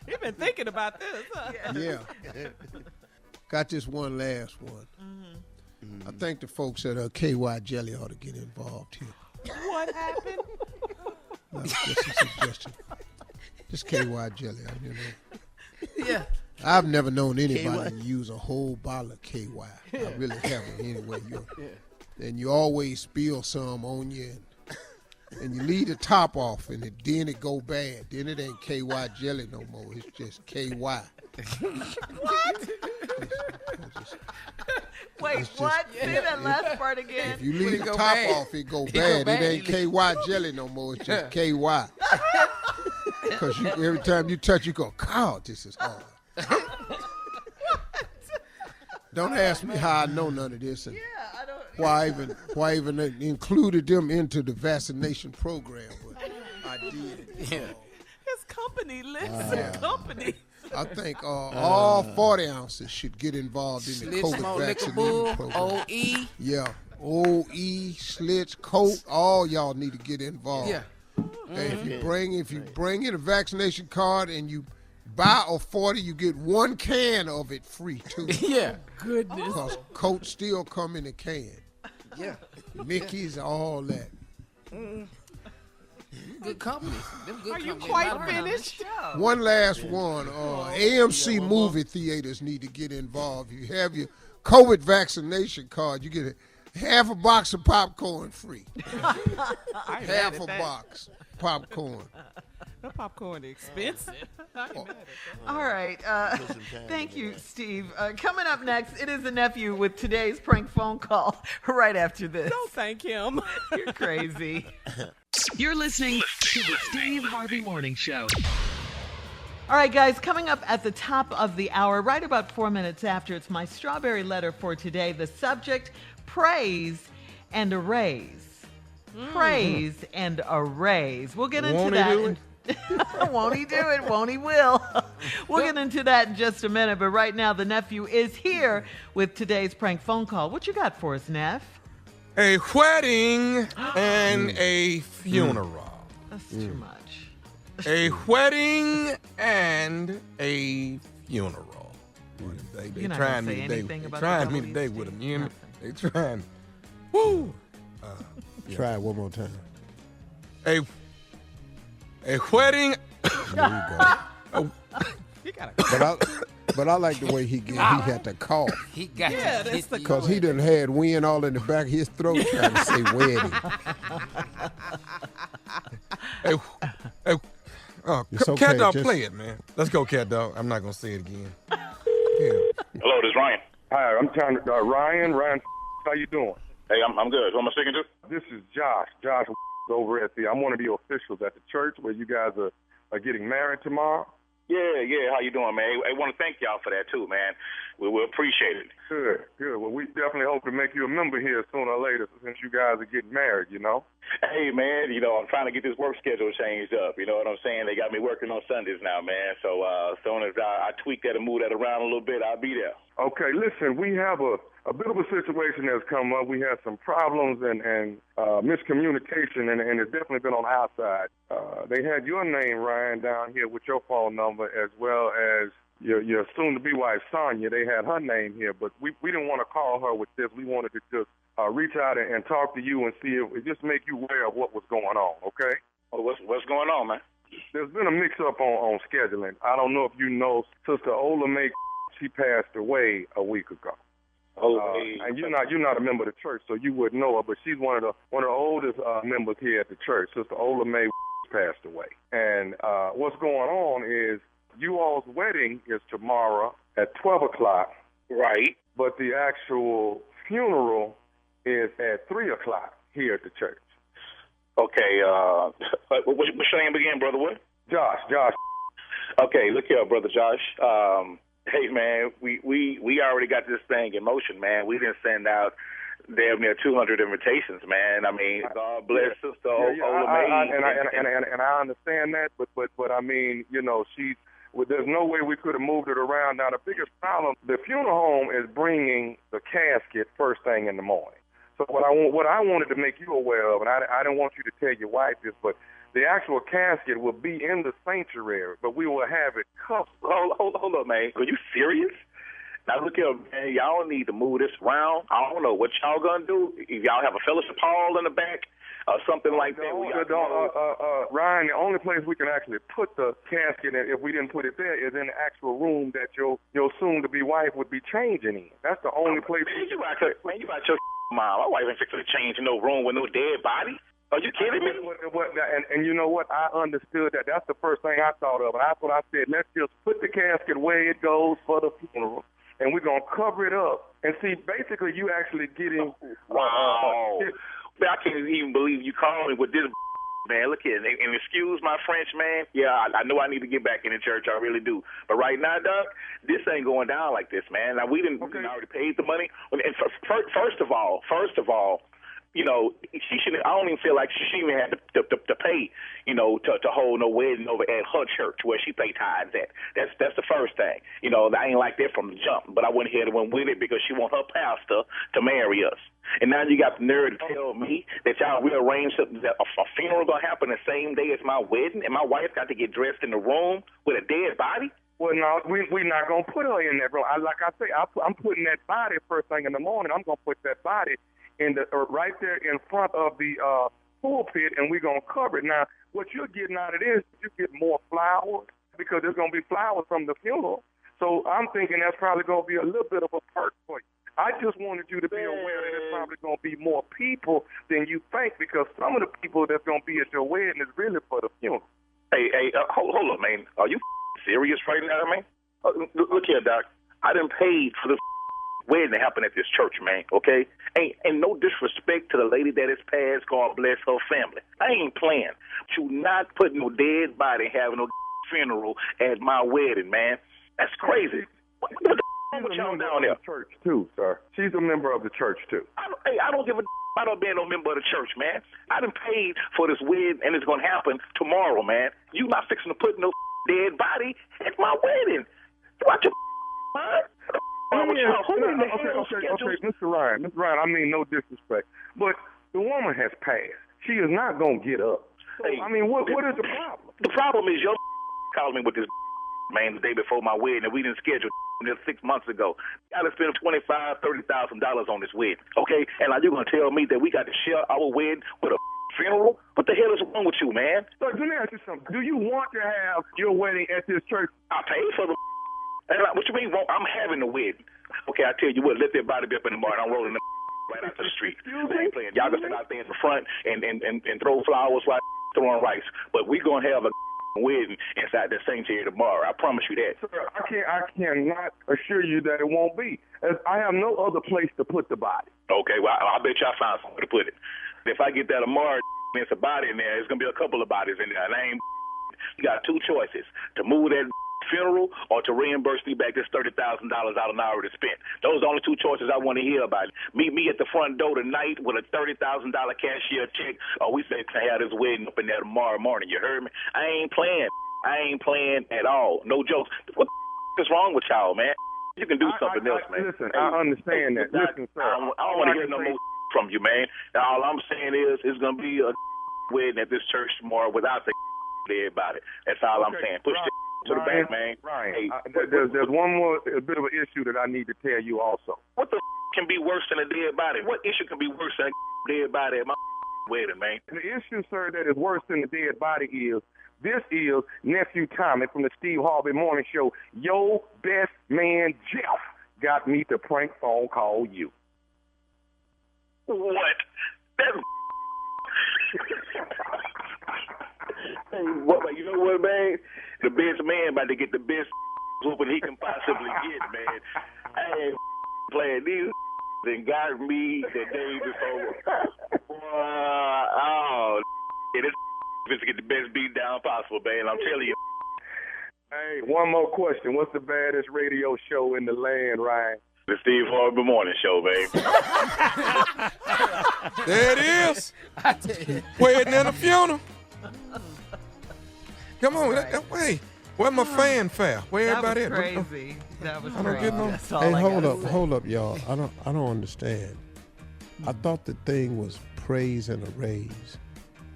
You've been thinking about this, huh? Yeah. Got this one last one. I think the folks at KY Jelly ought to get involved here. What happened? No, just a suggestion. Just KY Jelly, you know. Yeah. I've never known anybody to use a whole bottle of KY. I really haven't anyway. And you always spill some on you, and you leave the top off, and then it go bad. Then it ain't KY Jelly no more. It's just KY. What? Wait, what? Say that last part again. If you leave the top off, it go bad. It ain't KY Jelly no more. It's just KY. Because every time you touch, you go, God, this is hard. Don't ask me how I know none of this and I don't. why I even included them into the vaccination program, but I did. His company, listen, company. I think all 40 ounces should get involved in the COVID vaccination program. OE. Yeah, OE, Slits, Coke, all y'all need to get involved. Yeah. And if you bring in a vaccination card and you buy a 40, you get 1 can of it free too. Yeah. Goodness. Because Coke still come in a can. Yeah. Mickey's, all that. Good companies. Them good Are you companies. quite finished? One last one. AMC movie theaters need to get involved. You have your COVID vaccination card, you get half a box of popcorn free. Half a box popcorn. That popcorn is expensive. All right. Thank you, Steve. Coming up next, it is the nephew with today's prank phone call right after this. Don't thank him. You're crazy. You're listening to the Steve Harvey Morning Show. All right, guys, coming up at the top of the hour, right about 4 minutes after, it's my strawberry letter for today. The subject, praise and a raise. Praise and a raise. We'll get into that. Won't he do it? Won't he will? We'll get into that in just a minute. But right now, the nephew is here with today's prank phone call. What you got for us, Neff? A wedding and a funeral. That's too much. A wedding and a funeral. They You're not trying gonna me say today. anything They about trying the me today WC? with them. You hear me? They trying. Woo. Try it one more time. A wedding. There you go. You gotta. But I like the way he had to cough. He got Yeah, to that's the Because he done had wind all in the back of his throat trying to say wedding. It's okay, Cat Dog, just- play it, man. Let's go, Cat Dog. I'm not gonna say it again. Yeah. Hello, this is Ryan. Hi, I'm trying to Ryan. How you doing? Hey, I'm good. Who am I speaking to? This is Josh. Josh over at I'm one of the officials at the church where you guys are getting married tomorrow. Yeah. How you doing, man? I want to thank y'all for that too, man. We appreciate it. Good. Well, we definitely hope to make you a member here sooner or later since you guys are getting married, you know. Hey, man, I'm trying to get this work schedule changed up. You know what I'm saying? They got me working on Sundays now, man. So as soon as I tweak that and move that around a little bit, I'll be there. Okay, listen, we have a bit of a situation that's come up. We had some problems and miscommunication, and it's definitely been on our side. They had your name, Ryan, down here with your phone number, as well as your soon-to-be wife, Sonia. They had her name here, but we didn't want to call her with this. We wanted to just reach out and talk to you and see if it just make you aware of what was going on, okay? Well, what's going on, man? There's been a mix-up on scheduling. I don't know if you know, Sister Ola May, she passed away a week ago. And you're not a member of the church, so you wouldn't know her, but she's one of the oldest members here at the church. Sister Ola May passed away. And what's going on is you all's wedding is tomorrow at 12 o'clock. Right. But the actual funeral is at 3 o'clock here at the church. Okay. What's your name again, brother? What? Josh. Okay, look here, brother Josh. Hey, man, we already got this thing in motion, man. We didn't send out damn near 200 invitations, man. I mean, God bless Sister Ola May. And I understand that, but I mean, there's no way we could have moved it around. Now, the biggest problem, the funeral home is bringing the casket first thing in the morning. So what I wanted to make you aware of, and I didn't want you to tell your wife this, but the actual casket will be in the sanctuary, but we will have it covered. Hold up, man. Are you serious? Now, look here, man. Y'all need to move this around. I don't know what y'all going to do. If y'all have a fellowship hall in the back or something like that. Ryan, the only place we can actually put the casket, if we didn't put it there, is in the actual room that your soon-to-be wife would be changing in. That's the only place. Man, you out your mom. My wife ain't fixing to change in no room with no dead body. Are you kidding me? And you know what? I understood that. That's the first thing I thought of. And that's what I said. Let's just put the casket where it goes for the funeral, and we're going to cover it up. And see, basically, you actually getting... Wow. I can't even believe you called me with this, man. Look here, and excuse my French, man. Yeah, I know I need to get back in the church. I really do. But right now, Doug, this ain't going down like this, man. Now, we already paid the money. And first of all, she shouldn't. I don't even feel like she even had to pay, to hold no wedding over at her church where she pay tithes at. That's the first thing. I ain't like that from the jump, but I went ahead and went with it because she want her pastor to marry us. And now you got the nerve to tell me that y'all rearranged something, that a funeral gonna happen the same day as my wedding, and my wife got to get dressed in the room with a dead body. Well, no, we're not going to put her in that room. Like I say, I'm putting that body first thing in the morning. I'm going to put that body in right there in front of the pulpit, and we're going to cover it. Now, what you're getting out of this, you get more flowers because there's going to be flowers from the funeral. So I'm thinking that's probably going to be a little bit of a perk for you. I just wanted you to be aware that there's probably going to be more people than you think because some of the people that's going to be at your wedding is really for the funeral. Hey, hold up, man. Are you serious right now, man? Look here, Doc. I done paid for this wedding to happen at this church, man, okay? And no disrespect to the lady that is passed. God bless her family. I ain't playing. You not putting no dead body having no funeral at my wedding, man. That's crazy. What the with y'all down there? Church too, sir. She's a member of the church too. I don't give a about being no member of the church, man. I done paid for this wedding, and it's gonna happen tomorrow, man. You not fixing to put no dead body at my wedding. Watch your mind. Okay, Mr. Ryan, I mean no disrespect, but the woman has passed. She is not gonna get up. Hey, I mean, what is the problem? The problem is your called me with this man the day before my wedding, and we didn't schedule this 6 months ago. I got to spend $25,000, $30,000 on this wedding, okay? And now you're gonna tell me that we got to share our wedding with a funeral? What the hell is wrong with you, man? So let me ask you something. Do you want to have your wedding at this church? I paid for the. And what you mean? I'm having the wedding. Okay, I tell you what. Let that body be up in the morning. I'm rolling the right out to the street. I ain't playing. Y'all can sit out there in the front and throw flowers while throwing rice. But we gonna have a wedding inside the sanctuary tomorrow. I promise you that. Sir, I cannot assure you that it won't be. As I have no other place to put the body. Okay, well, I bet y'all find somewhere to put it. If I get that tomorrow, there's a body in there. There's gonna be a couple of bodies in there. And I ain't. You got two choices: to move that funeral or to reimburse me back this $30,000 I done already spent. Those are the only two choices I want to hear about. Meet me at the front door tonight with a $30,000 cashier check, or we say to have this wedding up in there tomorrow morning. You heard me? I ain't playing at all. No jokes. What the is wrong with y'all, man? You can do something else, man. Listen, I understand that. Listen, sir. I don't want to hear no more from you, man. All I'm saying is it's going to be a wedding at this church tomorrow without the everybody. That's all I'm saying. Push the to the back, man. Ryan, hey, there's one more a bit of an issue that I need to tell you also. What the can be worse than a dead body? What issue can be worse than a dead body at my wedding, man? The issue, sir, that is worse than the dead body is Nephew Tommy from the Steve Harvey Morning Show. Your best man, Jeff, got me to prank phone call you. What? That's hey, what? You know what, man? The best man about to get the best whooping he can possibly get, man. I ain't playing these and got me the day before. Oh, this is to get the best beat down possible, man. I'm telling you. Hey, one more question. What's the baddest radio show in the land, Ryan? The Steve Harvey Morning Show, baby. There it is. Wedding and a funeral. Come on, wait. Where my fanfare? Where everybody at? Crazy. That was I don't get no. Hey, hold up, y'all. I don't understand. I thought the thing was praise and a raise.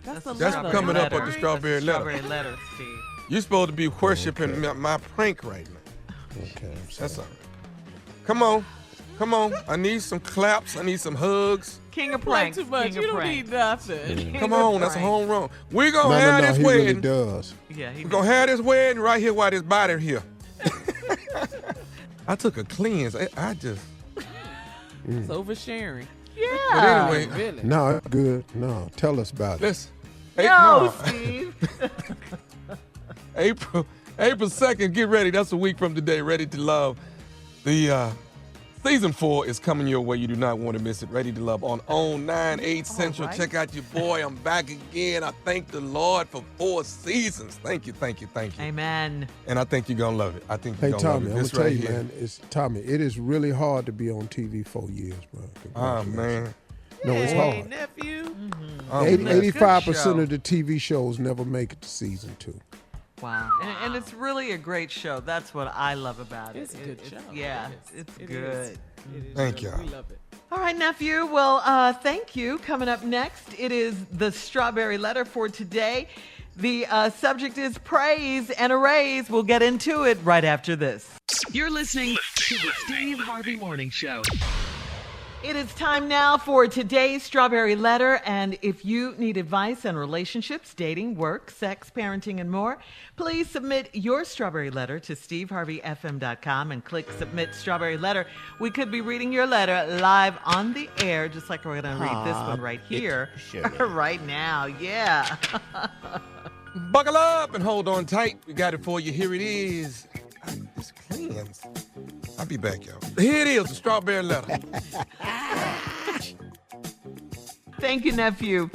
That's coming up on the strawberry letter. Strawberry letter, Steve. You're supposed to be worshiping my prank right now. Okay, I'm sorry. That's all right. Come on. I need some claps. I need some hugs. King of pranks. Too much. You don't need nothing. Come on, that's a home run. We're going to have this he wedding. Really does. Yeah, we're going to have this wedding right here while this body here. I took a cleanse. I just. It's oversharing. Yeah. But anyway. Really? No, it's good. No, tell us about it. Listen. Steve. April 2nd, get ready. That's a week from today. Ready to Love. The season 4 is coming your way. You do not want to miss it. Ready to Love on 9/8 Central. Right. Check out your boy. I'm back again. I thank the Lord for 4 seasons. Thank you. Amen. And I think you're going to love it. I think you're going to love it. I'm going to tell you, man, Tommy, it is really hard to be on TV 4 years, bro. Oh, man. No, it's hard. Nephew. Mm-hmm. 85% of the TV shows never make it to season 2. Wow. And it's really a great show. That's what I love about it. It's a good show. Yeah, it's good. Thank you. We love it. All right, nephew. Well, thank you. Coming up next, it is the strawberry letter for today. The subject is praise and a raise. We'll get into it right after this. You're listening to the Steve Harvey Morning Show. It is time now for today's Strawberry Letter, and if you need advice on relationships, dating, work, sex, parenting, and more, please submit your Strawberry Letter to steveharveyfm.com and click Submit Strawberry Letter. We could be reading your letter live on the air, just like we're going to read this one right here, right now. Yeah. Buckle up and hold on tight. We got it for you. Here it is. It's cleansed. I'll be back, y'all. Here it is, the strawberry letter. Thank you, nephew.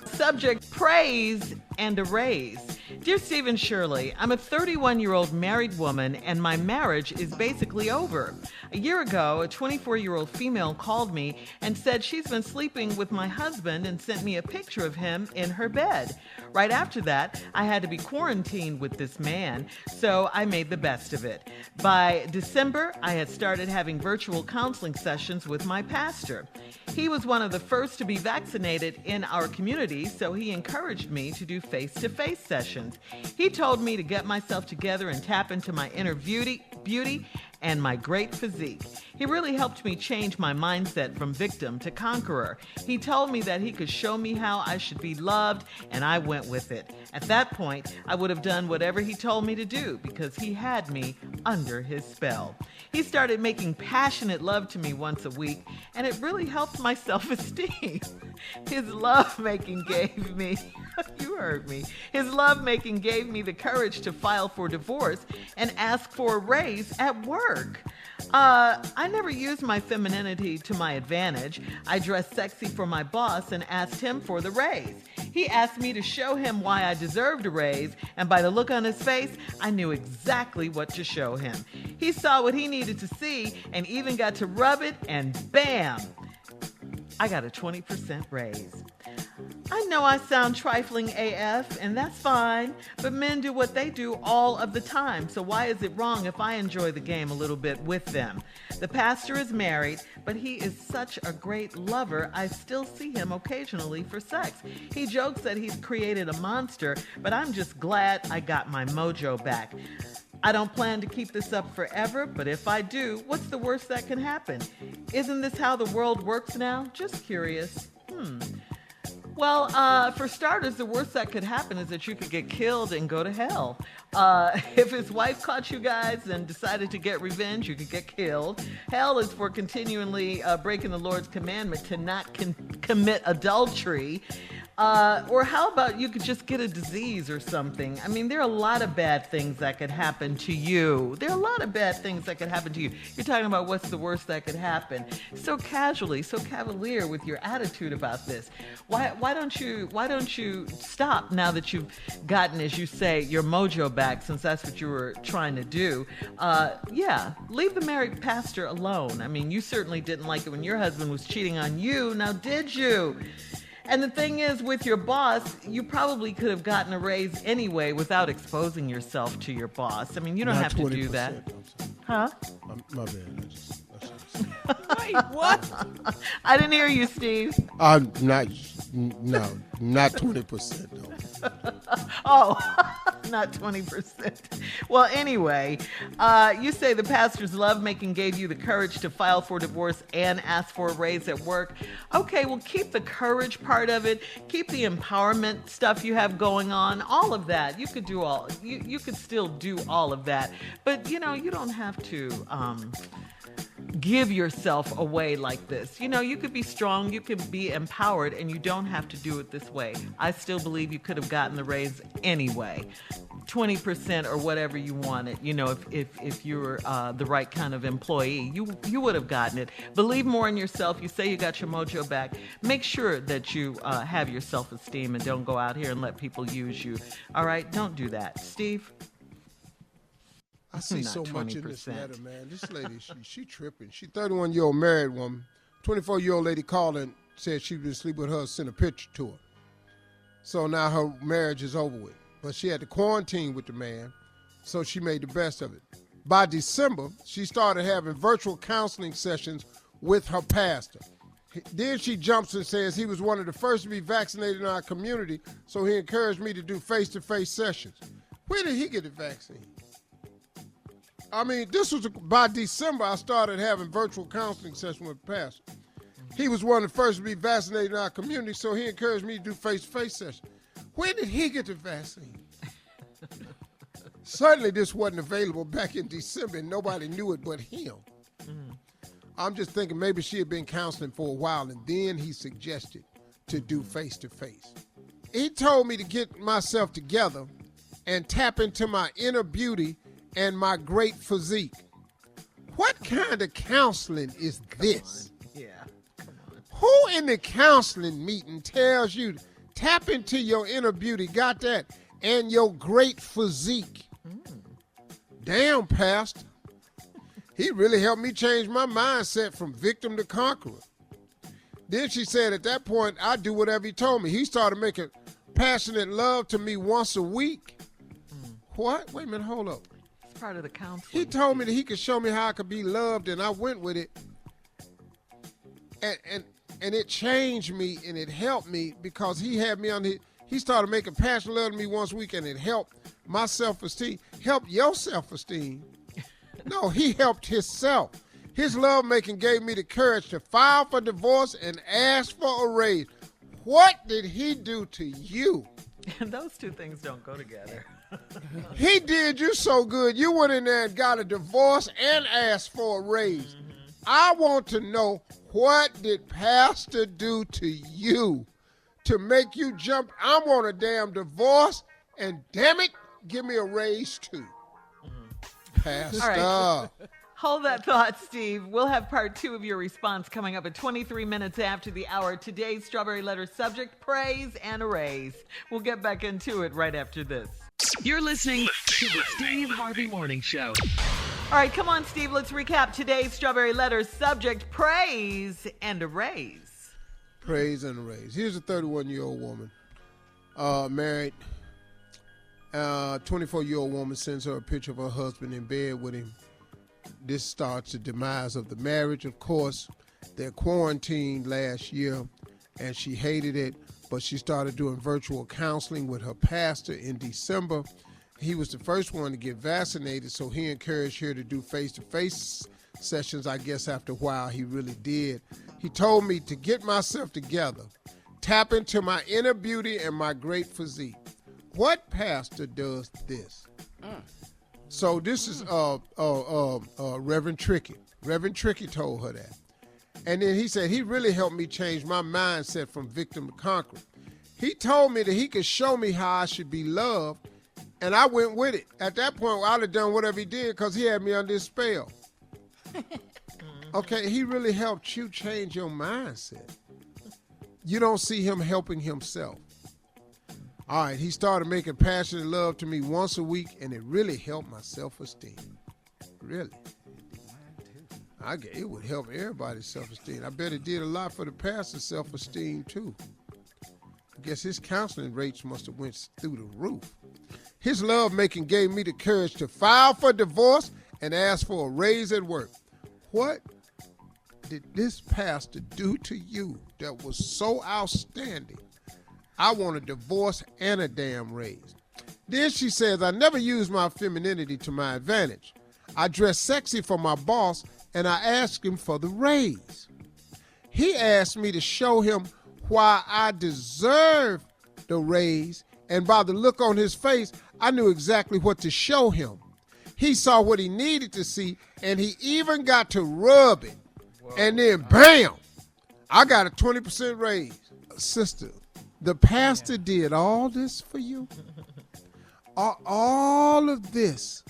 Subject, praise and a raise. Dear Steve and Shirley, I'm a 31-year-old married woman and my marriage is basically over. A year ago, a 24-year-old female called me and said she's been sleeping with my husband and sent me a picture of him in her bed. Right after that, I had to be quarantined with this man, so I made the best of it. By December, I had started having virtual counseling sessions with my pastor. He was one of the first to be vaccinated in our community, so he encouraged me to do face-to-face sessions. He told me to get myself together and tap into my inner beauty and my great physique. He really helped me change my mindset from victim to conqueror. He told me that he could show me how I should be loved, and I went with it. At that point, I would have done whatever he told me to do because he had me under his spell. He started making passionate love to me once a week, and it really helped my self-esteem. His lovemaking gave me, you heard me, his lovemaking gave me the courage to file for divorce and ask for a raise at work. I never used my femininity to my advantage. I dressed sexy for my boss and asked him for the raise. He asked me to show him why I deserved a raise, and by the look on his face, I knew exactly what to show him. He saw what he needed to see and even got to rub it, and bam! I got a 20% raise. I know I sound trifling AF, and that's fine, but men do what they do all of the time, so why is it wrong if I enjoy the game a little bit with them? The pastor is married, but he is such a great lover, I still see him occasionally for sex. He jokes that he's created a monster, but I'm just glad I got my mojo back. I don't plan to keep this up forever, but if I do, what's the worst that can happen? Isn't this how the world works now? Just curious. Well, for starters, the worst that could happen is that you could get killed and go to hell. If his wife caught you guys and decided to get revenge, you could get killed. Hell is for continually breaking the Lord's commandment to not commit adultery. Or how about you could just get a disease or something? I mean, there are a lot of bad things that could happen to you. There are a lot of bad things that could happen to you. You're talking about what's the worst that could happen. So casually, so cavalier with your attitude about this. Why don't you stop now that you've gotten, as you say, your mojo back, since that's what you were trying to do? Leave the married pastor alone. I mean, you certainly didn't like it when your husband was cheating on you. Now, did you? And the thing is, with your boss, you probably could have gotten a raise anyway without exposing yourself to your boss. I mean, you don't have to do that. Huh? My bad. Wait, what? I didn't hear you, Steve. Not 20% though. Oh, not 20%. Well, anyway, you say the pastor's lovemaking gave you the courage to file for divorce and ask for a raise at work. Okay, well, keep the courage part of it. Keep the empowerment stuff you have going on. All of that. You could do all. You could still do all of that. But, you don't have to give yourself away like this. You could be strong, you could be empowered, and you don't have to do it this way. I still believe you could have gotten the raise anyway. 20% or whatever you wanted. If you were the right kind of employee, you would have gotten it. Believe more in yourself. You say you got your mojo back. Make sure that you have your self-esteem and don't go out here and let people use you. All right? Don't do that. Steve? I see so much in this letter, man. This lady, she tripping. She 31-year-old married woman. 24-year-old lady called and said she'd been sleeping with her, sent a picture to her. So now her marriage is over with. But she had to quarantine with the man, so she made the best of it. By December, she started having virtual counseling sessions with her pastor. Then she jumps and says he was one of the first to be vaccinated in our community, so he encouraged me to do face-to-face sessions. Where did he get the vaccine? I mean, by December, I started having virtual counseling sessions with the pastor. He was one of the first to be vaccinated in our community, so he encouraged me to do face-to-face sessions. Where did he get the vaccine? Certainly this wasn't available back in December, and nobody knew it but him. I'm just thinking maybe she had been counseling for a while, and then he suggested to do face-to-face. He told me to get myself together and tap into my inner beauty and my great physique. What kind of counseling is this? Come on. Who in the counseling meeting tells you to tap into your inner beauty, got that, and your great physique? Damn, Pastor. he really helped me change my mindset from victim to conqueror. Then she said, at that point, I'd do whatever he told me. He started making passionate love to me once a week. What? Wait a minute, hold up. It's part of the counseling. He told me that he could show me how I could be loved, and I went with it. And it changed me, and it helped me because he had me on his, he started making passionate love to me once a week, and it helped my self-esteem. Helped your self-esteem. No, he helped himself. His lovemaking gave me the courage to file for divorce and ask for a raise. What did he do to you? And those two things don't go together. He did you so good. You went in there and got a divorce and asked for a raise. I want to know, what did Pastor do to you to make you jump? I want a damn divorce, and damn it, give me a raise too. Pastor. All right. Hold that thought, Steve. We'll have part 2 of your response coming up at 23 minutes after the hour. Today's Strawberry Letter subject, praise and a raise. We'll get back into it right after this. You're listening to the Steve Harvey Morning Show. All right, come on, Steve. Let's recap today's Strawberry Letter subject, praise and a raise. Praise and a raise. Here's a 31-year-old woman, married. 24-year-old woman sends her a picture of her husband in bed with him. This starts the demise of the marriage. Of course, they're quarantined last year, and she hated it, but she started doing virtual counseling with her pastor in December. He was the first one to get vaccinated, so he encouraged her to do face-to-face sessions. I guess after a while, he really did. He told me to get myself together, tap into my inner beauty and my great physique. What pastor does this? So this is Reverend Tricky. Reverend Tricky told her that. And then he said, he really helped me change my mindset from victim to conqueror. He told me that he could show me how I should be loved, and I went with it. At that point, I'd have done whatever he did because he had me under his spell. Okay, he really helped you change your mindset. You don't see him helping himself. All right, he started making passionate love to me once a week, and it really helped my self-esteem. Really. It would help everybody's self-esteem. I bet it did a lot for the pastor's self-esteem, too. I guess his counseling rates must have went through the roof. His love-making gave me the courage to file for divorce and ask for a raise at work. What did this pastor do to you that was so outstanding? I want a divorce and a damn raise. Then she says, I never used my femininity to my advantage. I dress sexy for my boss, and I asked him for the raise. He asked me to show him why I deserve the raise, and by the look on his face, I knew exactly what to show him. He saw what he needed to see, and he even got to rub it. Whoa. And then, bam, I got a 20% raise. Sister, the pastor did all this for you. All of this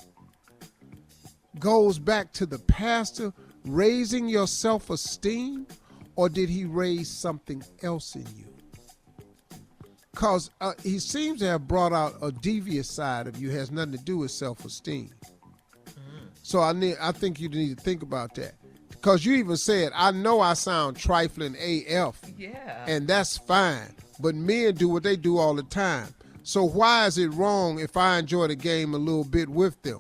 goes back to the pastor raising your self-esteem, or did he raise something else in you? Because he seems to have brought out a devious side of you, has nothing to do with self-esteem. So I think you need to think about that. Because you even said, I know I sound trifling AF. Yeah. And that's fine. But men do what they do all the time. So why is it wrong if I enjoy the game a little bit with them?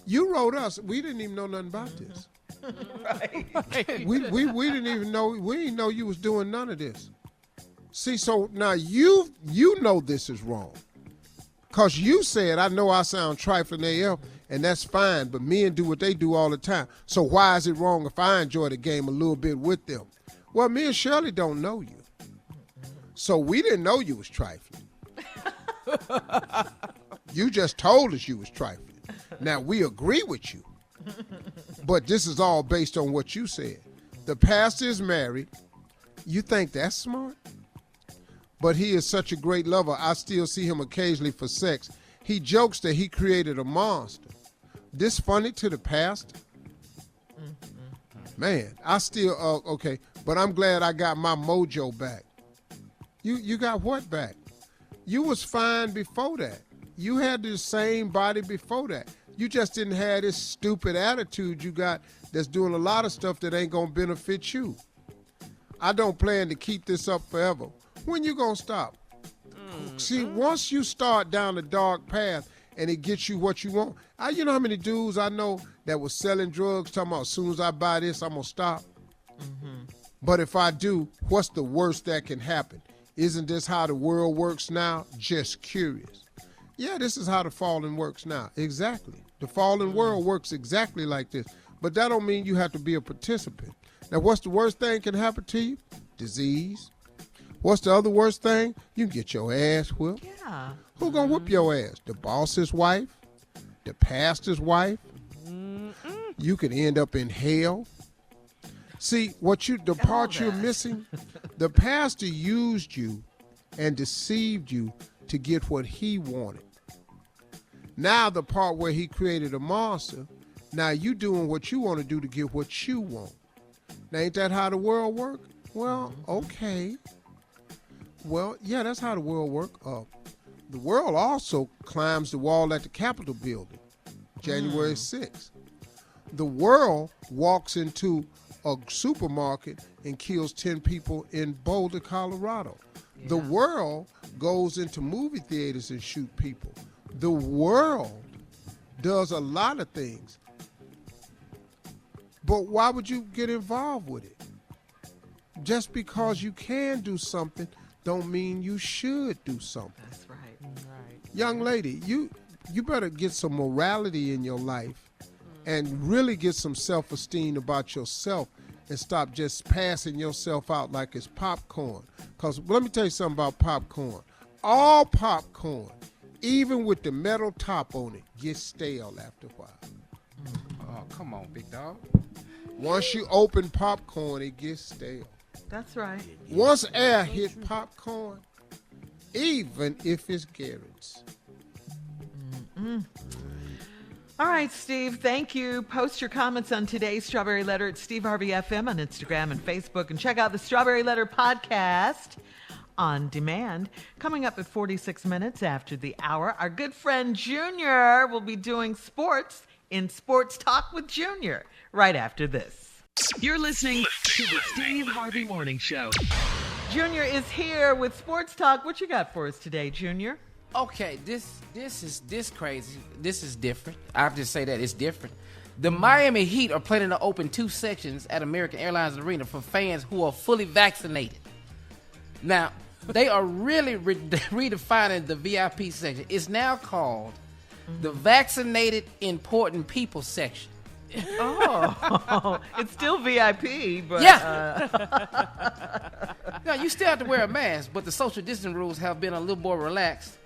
You wrote us. We didn't even know nothing about this. Right. We didn't even know. We didn't know you was doing none of this. See, so now you know this is wrong. Because you said, I know I sound trifling AF, and that's fine, but men do what they do all the time. So why is it wrong if I enjoy the game a little bit with them? Well, me and Shirley don't know you. So we didn't know you was trifling. You just told us you was trifling. Now, we agree with you. But this is all based on what you said. The pastor is married. You think that's smart? But he is such a great lover, I still see him occasionally for sex. He jokes that he created a monster. This funny to the pastor? Man, I still, okay, but I'm glad I got my mojo back. You got what back? You was fine before that. You had the same body before that. You just didn't have this stupid attitude you got that's doing a lot of stuff that ain't going to benefit you. I don't plan to keep this up forever. When you going to stop? See, once you start down the dark path and it gets you what you want, you know how many dudes I know that was selling drugs talking about as soon as I buy this, I'm going to stop? But if I do, what's the worst that can happen? Isn't this how the world works now? Just curious. Yeah, this is how the fallen works now. Exactly. The fallen world works exactly like this. But that don't mean you have to be a participant. Now, what's the worst thing can happen to you? Disease. What's the other worst thing? You can get your ass whipped. Yeah. Who gonna whip your ass? The boss's wife? The pastor's wife? You can end up in hell. See, the part you're missing, the pastor used you and deceived you to get what he wanted. Now the part where he created a monster, now you doing what you want to do to get what you want. Now, ain't that how the world work? Well, okay. Well, yeah, that's how the world work. The world also climbs the wall at the Capitol building, January 6th. The world walks into a supermarket and kills 10 people in Boulder, Colorado. Yeah. The world goes into movie theaters and shoot people. The world does a lot of things. But why would you get involved with it? Just because you can do something don't mean you should do something. That's right. Young lady, you better get some morality in your life and really get some self-esteem about yourself and stop just passing yourself out like it's popcorn. Because let me tell you something about popcorn. All popcorn, even with the metal top on it, gets stale after a while. Oh, come on, big dog. Once you open popcorn, it gets stale. That's right. Once air hit popcorn, even if it's Garrett's. All right, Steve, thank you. Post your comments on today's Strawberry Letter at Steve Harvey FM on Instagram and Facebook. And check out the Strawberry Letter podcast on demand. Coming up at 46 minutes after the hour, our good friend Junior will be doing sports in Sports Talk with Junior right after this. You're listening to the Steve Harvey Morning Show. Junior is here with Sports Talk. What you got for us today, Junior? Okay, this is crazy. This is different. I'll just say that it's different. The Miami Heat are planning to open 2 sections at American Airlines Arena for fans who are fully vaccinated. Now, they are really redefining the VIP section. It's now called the Vaccinated Important People section. Oh, it's still VIP, but yeah. Now, you still have to wear a mask, but the social distancing rules have been a little more relaxed.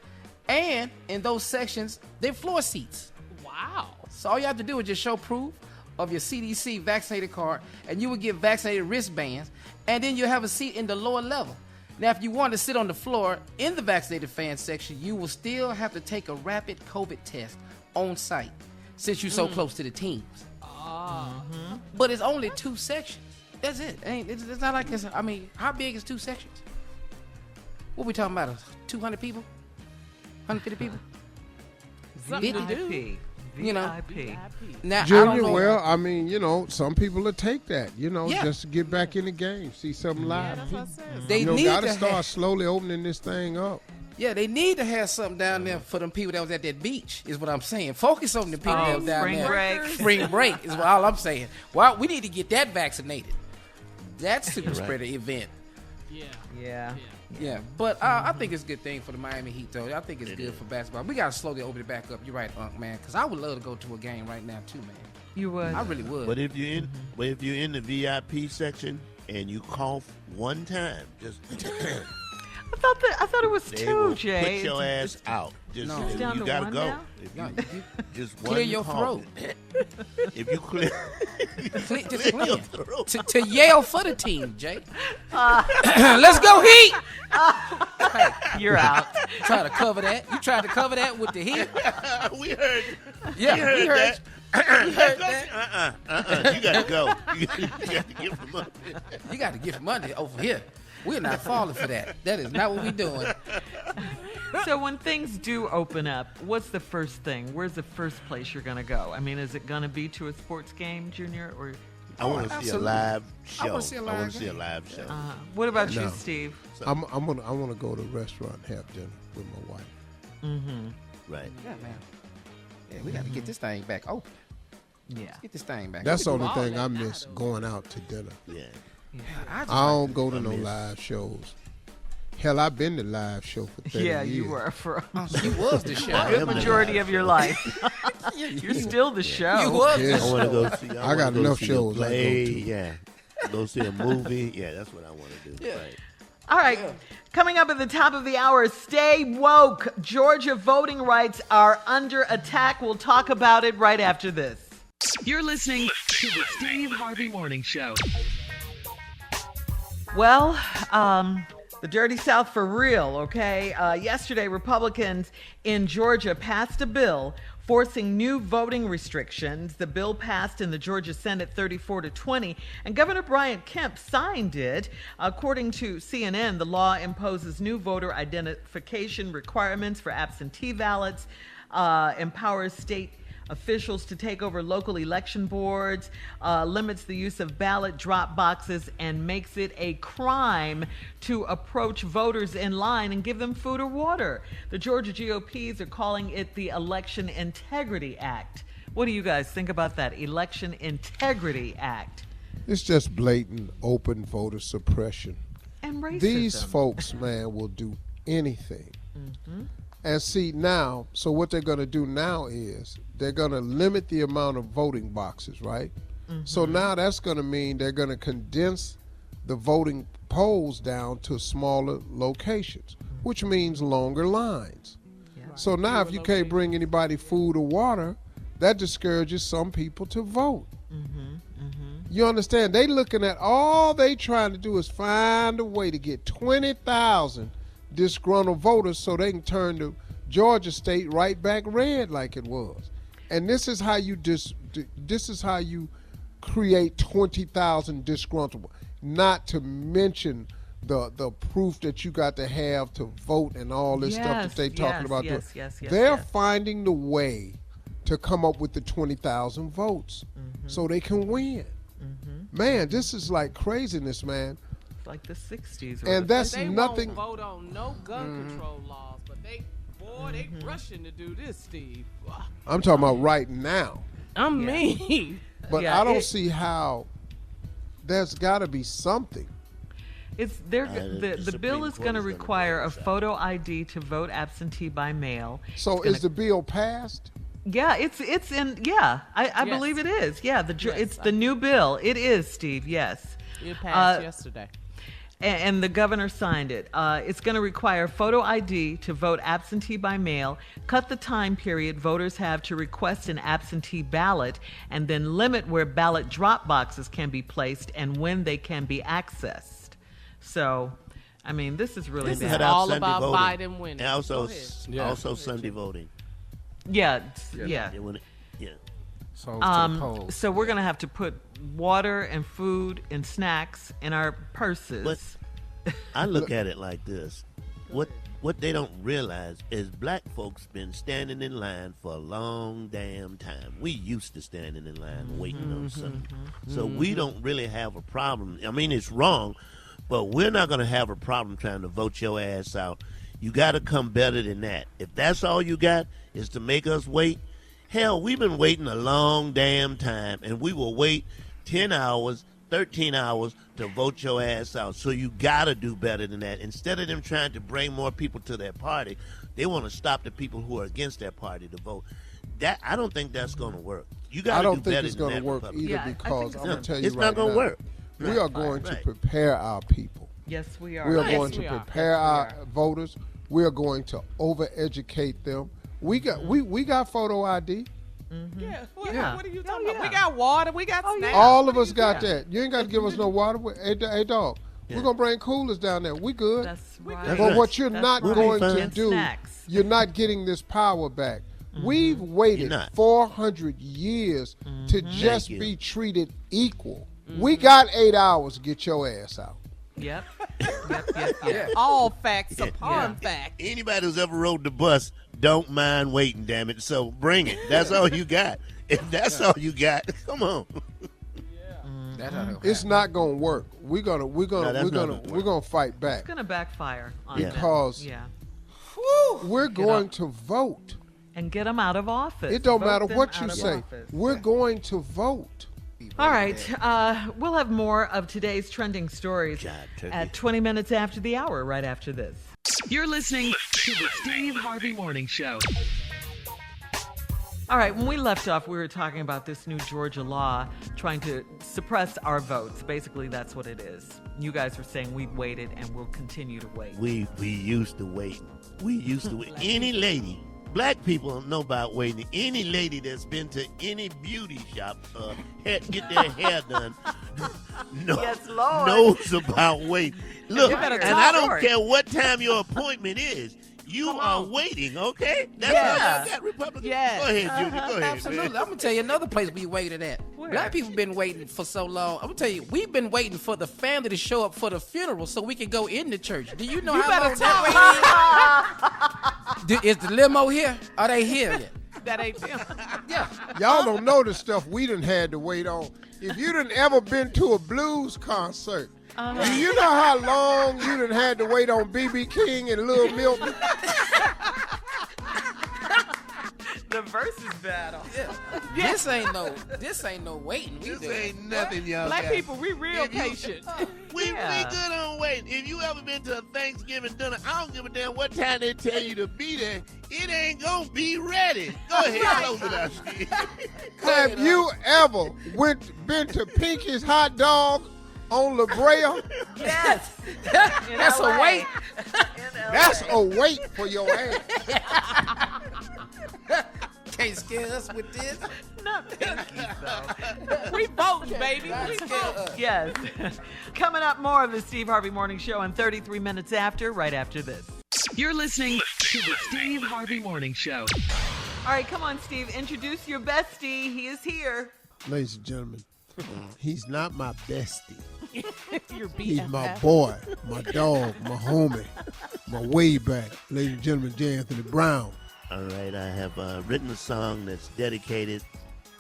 And in those sections, they're floor seats. Wow. So all you have to do is just show proof of your CDC vaccinated card, and you will get vaccinated wristbands, and then you'll have a seat in the lower level. Now, if you want to sit on the floor in the vaccinated fan section, you will still have to take a rapid COVID test on site since you're so close to the teams. But it's only 2 sections. That's it. It's not like it's, I mean, how big is 2 sections? What we talking about? 200 people? 150 people? VIP. You know, VIP. Now, Junior, I don't know. well, I mean, you know, some people will take that, you know, Yeah. just to get back in the game, see something live. That's what I said. They You know, need gotta to start have, slowly opening this thing up. yeah, they need to have something down there for them people that was at that beach, is what I'm saying. Focus on the people that was down spring there. break. Spring break is all I'm saying. Well, we need to get that vaccinated. That super spreader event. Yeah. Yeah, but I think it's a good thing for the Miami Heat, though. I think it's good for basketball. We got to slowly open it back up. You're right, Unc, man, because I would love to go to a game right now, too, man. You would. I really would. But if you're in the VIP section and you cough one time, just I thought it was they 2, will Jay. put your ass out. Just No. It's down you to gotta 1 go. now? If No, you, just clear one your cough. If you clear, just clear your clear. throat. To yell for the team, Jay. Let's go, Heat! You're out. Try to cover that. You tried to cover that with the Heat. we heard. Yeah, we heard that. We heard that. You gotta go. You gotta get from up. You got to get from under over here. We're not falling for that. That is not what we're doing. So when things do open up, what's the first thing? Where's the first place you're going to go? I mean, is it going to be to a sports game, Junior? Or I want to see a live show. I want to see a live show. What about you, No. Steve? I want to go to a restaurant and have dinner with my wife. Mm-hmm. Right. Yeah, man. Yeah, we got to get this thing back open. Yeah. Let's get this thing back. That's the We can only do all thing that I now, miss, though. going out to dinner. Yeah. I don't go to no live shows. Hell, I've been to live show for 30 Yeah, years. you were for You was the show. a good majority of your life. You're still the show. You was Yes. I want to go see. I got enough shows I go play. to. Yeah. Go see a movie. Yeah, that's what I want to do. Yeah. Right. All right. Coming up at the top of the hour, stay woke. Georgia voting rights are under attack. We'll talk about it right after this. You're listening to the Steve Harvey Morning Show. Well, the Dirty South for real, okay? Yesterday, Republicans in Georgia passed a bill forcing new voting restrictions. The bill passed in the Georgia Senate 34-20, and Governor Brian Kemp signed it. According to CNN, the law imposes new voter identification requirements for absentee ballots, empowers state officials to take over local election boards, limits the use of ballot drop boxes, and makes it a crime to approach voters in line and give them food or water. The Georgia GOPs are calling it the Election Integrity Act. What do you guys think about that Election Integrity Act? It's just blatant, open voter suppression. And racism. These folks, man, will do anything. Mm-hmm. And see now, so what they're going to do now is they're going to limit the amount of voting boxes, right? Mm-hmm. So now that's going to mean they're going to condense the voting polls down to smaller locations, which means longer lines. Yeah. So now if you can't bring anybody food or water, that discourages some people to vote. You understand? They looking at all they trying to do is find a way to get 20,000 disgruntled voters so they can turn the Georgia state right back red like it was. And this is how you this is how you create 20,000 disgruntled, not to mention the proof that you got to have to vote and all this stuff that they talking about doing. They're finding the way to come up with the 20,000 votes so they can win. Man, this is like craziness, man. It's like the 60s. And that's they nothing. Won't vote on no gun control laws, but they rushing to do this, Steve. I'm talking about right now. I mean, But I don't see how. There's got to be something. It's the bill is going to require a photo ID to vote absentee by mail. So is the bill passed? Yeah, it's in. Yeah, I believe it is. Yeah, it's the new bill. It is, Steve. Yes. It passed yesterday. And the governor signed it. It's going to require photo ID to vote absentee by mail, cut the time period voters have to request an absentee ballot, and then limit where ballot drop boxes can be placed and when they can be accessed. So, I mean, this is really bad. This is all about Biden winning. And also Sunday voting. Yeah. So we're going to have to put water and food and snacks in our purses. But I look at it like this. What they don't realize is black folks been standing in line for a long damn time. We used to standing in line waiting on something. So we don't really have a problem. I mean, it's wrong, but we're not going to have a problem trying to vote your ass out. You got to come better than that. If that's all you got is to make us wait, hell, we've been waiting a long damn time, and we will wait 10 hours, 13 hours to vote your ass out. So you got to do better than that. Instead of them trying to bring more people to their party, they want to stop the people who are against their party to vote. That I don't think that's going to work. You got to do better than that. I don't think it's going to work either because I'm going to tell you it's not going to work. We are going to prepare our people. Yes, we are. We are going to prepare our voters. We are going to over-educate them. We got photo ID. Yeah. What are you talking about? We got water. We got snacks. All of us got that. You ain't got to give us no water. Hey dog. We're going to bring coolers down there. We good. That's right. But what you're not going to do, snacks. you're not getting this power back. We've waited 400 years to just be treated equal. We got 8 hours to get your ass out. Yep. Yeah. All facts upon facts. Anybody who's ever rode the bus don't mind waiting, damn it. So bring it. That's all you got. If that's all you got, come on. It's not gonna work. We're gonna fight back. It's gonna backfire on because them. we're going to vote and get them out of office. It don't Vote matter them what out you of say. office. We're going to vote. All right, we'll have more of today's trending stories at 20 minutes after the hour, right after this. You're listening to the Steve Harvey Morning Show. All right, when we left off, we were talking about this new Georgia law trying to suppress our votes. Basically, that's what it is. You guys were saying we've waited and we'll continue to wait. We used to wait. We used to wait. Any lady, black people don't know about waiting. Any lady that's been to any beauty shop, get their hair done, knows about waiting. Look, and I don't care what time your appointment is. You are waiting, okay? That's all I got, Republican. Yes. Go ahead, Judy. Go ahead. Absolutely. Man. I'm going to tell you another place we waited at. Where? Black people been waiting for so long. I'm going to tell you, we've been waiting for the family to show up for the funeral so we can go in the church. Do you know how long that waiting is? Is the limo here? Are they here yet? That ain't them. Yeah. Y'all don't know the stuff we done had to wait on. If you done ever been to a blues concert, do you know how long you done had to wait on B.B. King and Lil Milton? The versus battle. Yeah. This ain't no waiting. This ain't nothing, y'all. Black got. people, we real patient. We good on waiting. If you ever been to a Thanksgiving dinner, I don't give a damn what time they tell you to be there. It ain't gonna be ready. Go ahead, close it out, Steve. Have you ever been to Pinky's Hot Dog on La Brea? Yes. That's a wait. That's a wait for your ass. Can't scare us with this. Not pinkies, though. We voting, baby. We voting. Yes. Coming up, more of the Steve Harvey Morning Show in 33 minutes after, right after this. You're listening to the Steve Harvey Morning Show. All right, come on, Steve. Introduce your bestie. He is here. Ladies and gentlemen, he's not my bestie. You're He's my boy, my dog, my homie, my way back. Ladies and gentlemen, J. Anthony Brown. All right, I have written a song that's dedicated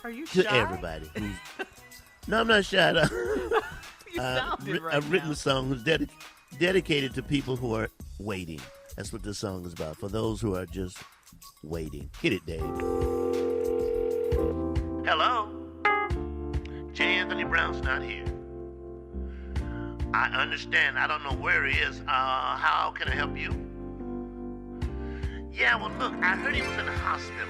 Are you to shy? everybody. No, I'm not shy. You sounded right I've written now. a song that's dedicated to people who are waiting. That's what this song is about. For those who are just waiting. Hit it, Dave. Hello? J. Anthony Brown's not here. I understand. I don't know where he is. How can I help you? Yeah, well, look, I heard he was in the hospital.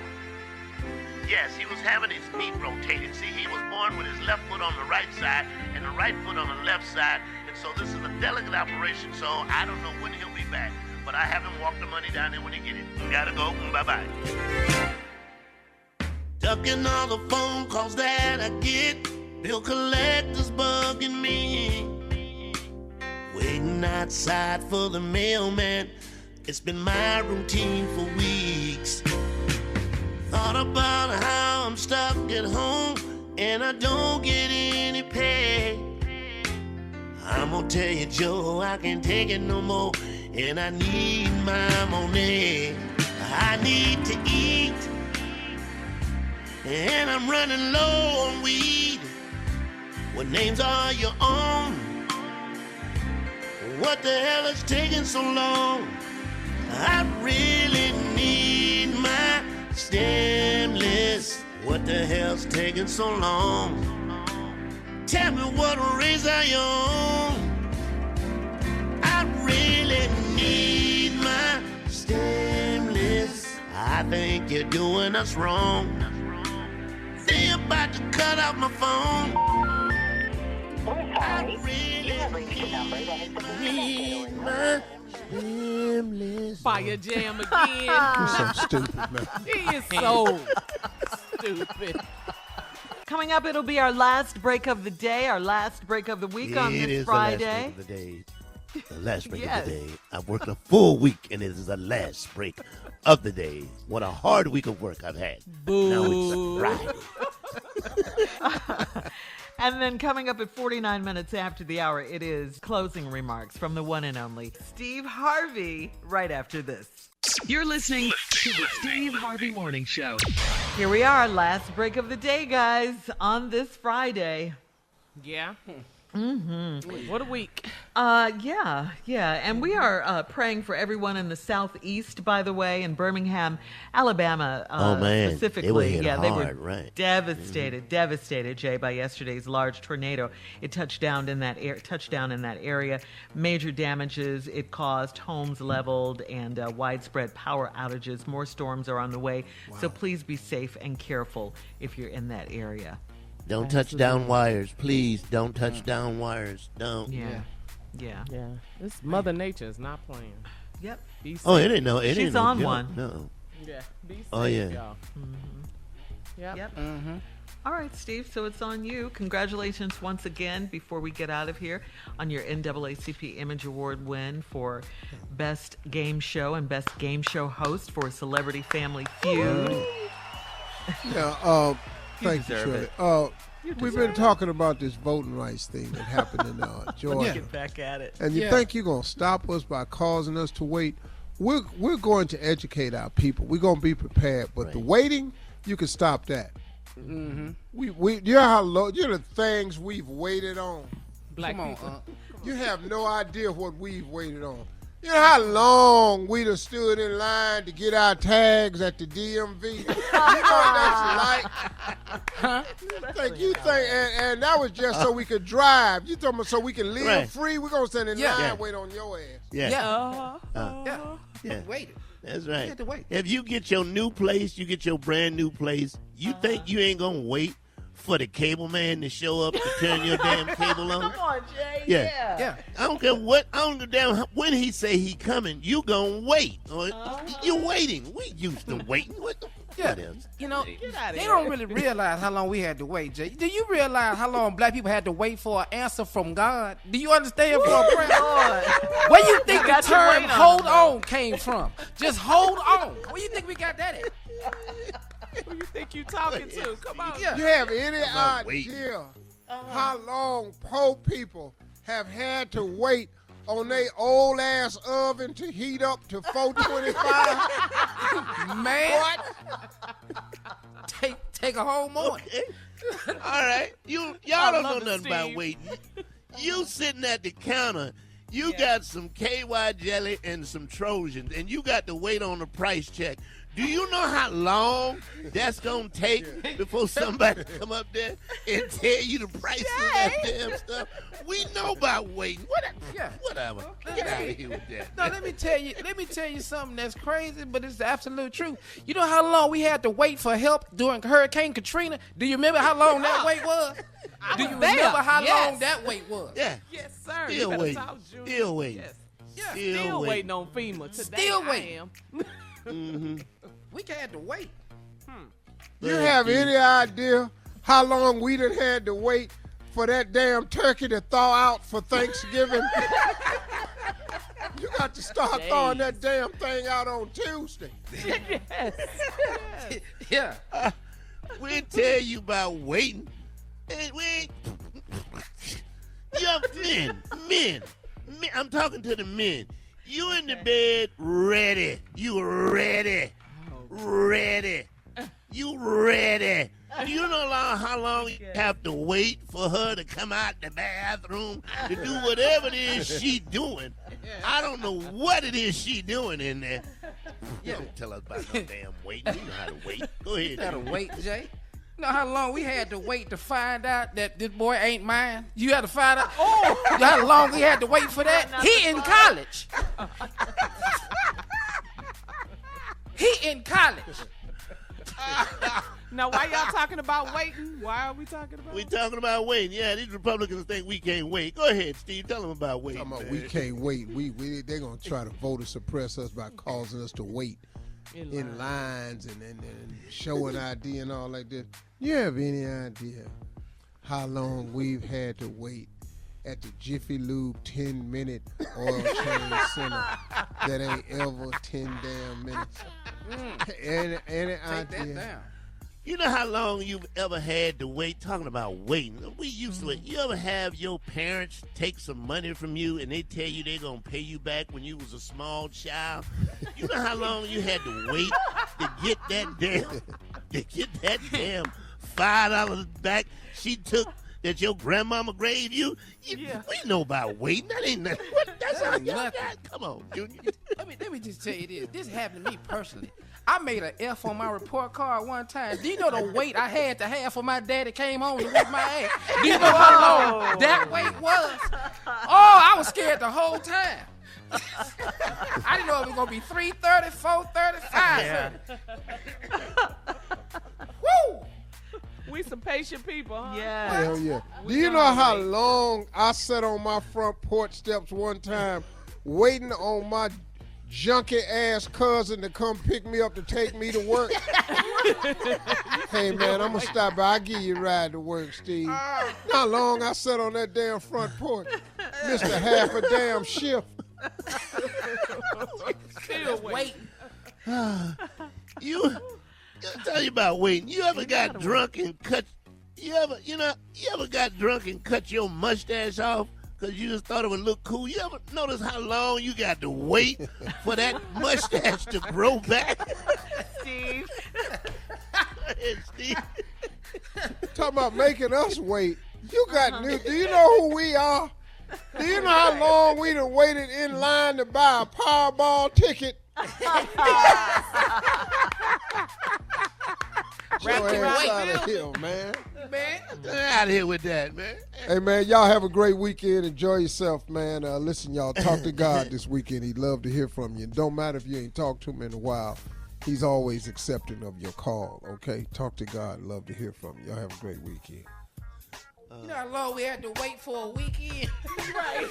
Yes, he was having his feet rotated. See, he was born with his left foot on the right side and the right foot on the left side. And so this is a delicate operation, so I don't know when he'll be back. But I have him walk the money down there when he get it. Gotta go. Bye-bye. Ducking all the phone calls that I get. Bill collectors bugging me. Waiting outside for the mailman. It's been my routine for weeks. Thought about how I'm stuck at home and I don't get any pay. I'm gonna tell you, Joe, I can't take it no more and I need my money. I need to eat and I'm running low on weed. What names are you on? What the hell is taking so long? I really need my stimulus. What the hell's taking so long? Tell me what razor you're on. I really need my stimulus. I think you're doing us wrong. They're about to cut off my phone. I really need my stimulus. Fire jam again. You're so stupid, man. He is so stupid. Coming up, it'll be our last break of the day, our last break of the week on this Friday. It is the last break of the day. The last break Yes. of the day. I've worked a full week, and it is the last break of the day. What a hard week of work I've had. Boo. Now it's Friday. And then coming up at 49 minutes after the hour, it is closing remarks from the one and only Steve Harvey right after this. You're listening to the Steve Harvey Morning Show. Here we are, last break of the day, guys, on this Friday. Yeah. Mm-hmm. What a week. Yeah. And we are praying for everyone in the Southeast, by the way, in Birmingham, Alabama, specifically. They were hit they hard, were right. devastated, Jay, by yesterday's large tornado. It touched down in that area. Major damages. It caused homes leveled and widespread power outages. More storms are on the way. Wow. So please be safe and careful if you're in that area. Don't touch down wires, please. Don't touch down wires. Don't. Yeah. This Mother Nature is not playing. Yep. It ain't no. She's on one. No. Yeah. Be safe, y'all. Mm-hmm. Yep. Mm-hmm. All right, Steve. So it's on you. Congratulations once again. Before we get out of here, on your NAACP Image Award win for Best Game Show and Best Game Show Host for Celebrity Family Feud. Thank you, Shirley. We've been talking about this voting rights thing that happened in Georgia. Get back at it. And you think you're going to stop us by causing us to wait? We're going to educate our people. We're going to be prepared. But the waiting, you can stop that. Mm-hmm. You know how low, you know the things we've waited on. Black people. You have no idea what we've waited on. You know how long we done stood in line to get our tags at the DMV? You know what that's like? You think, and that was just so we could drive. You talking about so we can live free? We're going to stand in line and wait on your ass. Wait. That's right. You had to wait. If you get your new place, you get your brand new place, you think you ain't going to wait for the cable man to show up to turn your damn cable on? Come on, Jay. Yeah. I don't care what. I don't care when he say he coming. You gonna wait? You waiting? We used to waiting. What the? What else? You know, they don't really realize how long we had to wait, Jay. Do you realize how long black people had to wait for an answer from God? Do you understand for a prayer? Where you think the term "hold on" came from? Just hold on. Where you think we got that at? Who you think you talking to? Come on. You have any idea how long poor people have had to wait on their old ass oven to heat up to 425? Man, what? Take a whole morning. Okay. All right, y'all don't know nothing about waiting. You sitting at the counter. You got some KY jelly and some Trojans, and you got to wait on the price check. Do you know how long that's going to take before somebody come up there and tell you the price of that damn stuff? We know about waiting. Whatever. Get out of here with that. No, let me tell you something that's crazy, but it's the absolute truth. You know how long we had to wait for help during Hurricane Katrina? Do you remember how long that wait was? Do you remember how long that wait was? Yeah. Yes, sir. Still waiting. Still waiting. Yes. Still waiting on FEMA. Today Still waiting. I am. Mm-hmm. We had to wait. You have any idea how long we done had to wait for that damn turkey to thaw out for Thanksgiving? You got to start thawing that damn thing out on Tuesday. Yeah. We'll tell you about waiting. And men. I'm talking to the men. You in the bed ready. You ready. You ready. You know how long you have to wait for her to come out the bathroom to do whatever it is she doing. I don't know what it is she doing in there. Don't tell us about no damn waiting. We know how to wait. Go ahead. You gotta wait, Jay. You know how long we had to wait to find out that this boy ain't mine? You had to find out. You know how long we had to wait for that? He in college. He in college. Now, why y'all talking about waiting? Why are we talking about? We talking about waiting. Yeah, these Republicans think we can't wait. Go ahead, Steve. Tell them about waiting. We can't wait. They're gonna try to vote to suppress us by causing us to wait in lines and showing ID and all like this. You have any idea how long we've had to wait at the Jiffy Lube 10-minute oil change center that ain't ever 10 damn minutes? Any idea? You know how long you've ever had to wait? Talking about waiting. We used to wait. You ever have your parents take some money from you and they tell you they're going to pay you back when you was a small child? You know how long you had to wait to get that damn $5 back she took that your grandmama gave you? We know about waiting. That ain't nothing. That's all y'all got. Come on, Junior. Let me just tell you this. This happened to me personally. I made an F on my report card one time. Do you know the wait I had to have for my daddy came home to whip my ass? Do you know how long that wait was? Oh, I was scared the whole time. I didn't know it was going to be 3:30, 4:30, 5:30. Woo! We some patient people, huh? Yeah. Hell yeah. Do you know how long I sat on my front porch steps one time waiting on my junky ass cousin to come pick me up to take me to work? Hey man, I'm gonna stop by. I'll give you a ride to work, Steve. How long I sat on that damn front porch? Missed a half a damn shift. Still waiting. You tell you about waiting. You ever got drunk and cut? You ever got drunk and cut your mustache off because you just thought it would look cool? You ever notice how long you got to wait for that mustache to grow back? Steve. Steve. Talking about making us wait. You got new. Do you know who we are? Do you know how long we done waited in line to buy a Powerball ticket? Get out of here, man. Get out of here with that, man. Hey, man, y'all have a great weekend. Enjoy yourself, man. Listen, y'all, talk to God this weekend. He'd love to hear from you. And don't matter if you ain't talked to him in a while. He's always accepting of your call, okay? Talk to God. Love to hear from you. Y'all have a great weekend. You know how long we had to wait for a weekend? Right.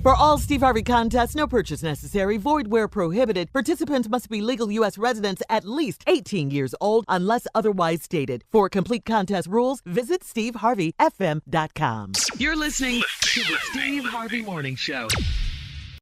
For all Steve Harvey contests, no purchase necessary, void where prohibited. Participants must be legal U.S. residents at least 18 years old unless otherwise stated. For complete contest rules, visit SteveHarveyFM.com. You're listening to the Steve Harvey Morning Show.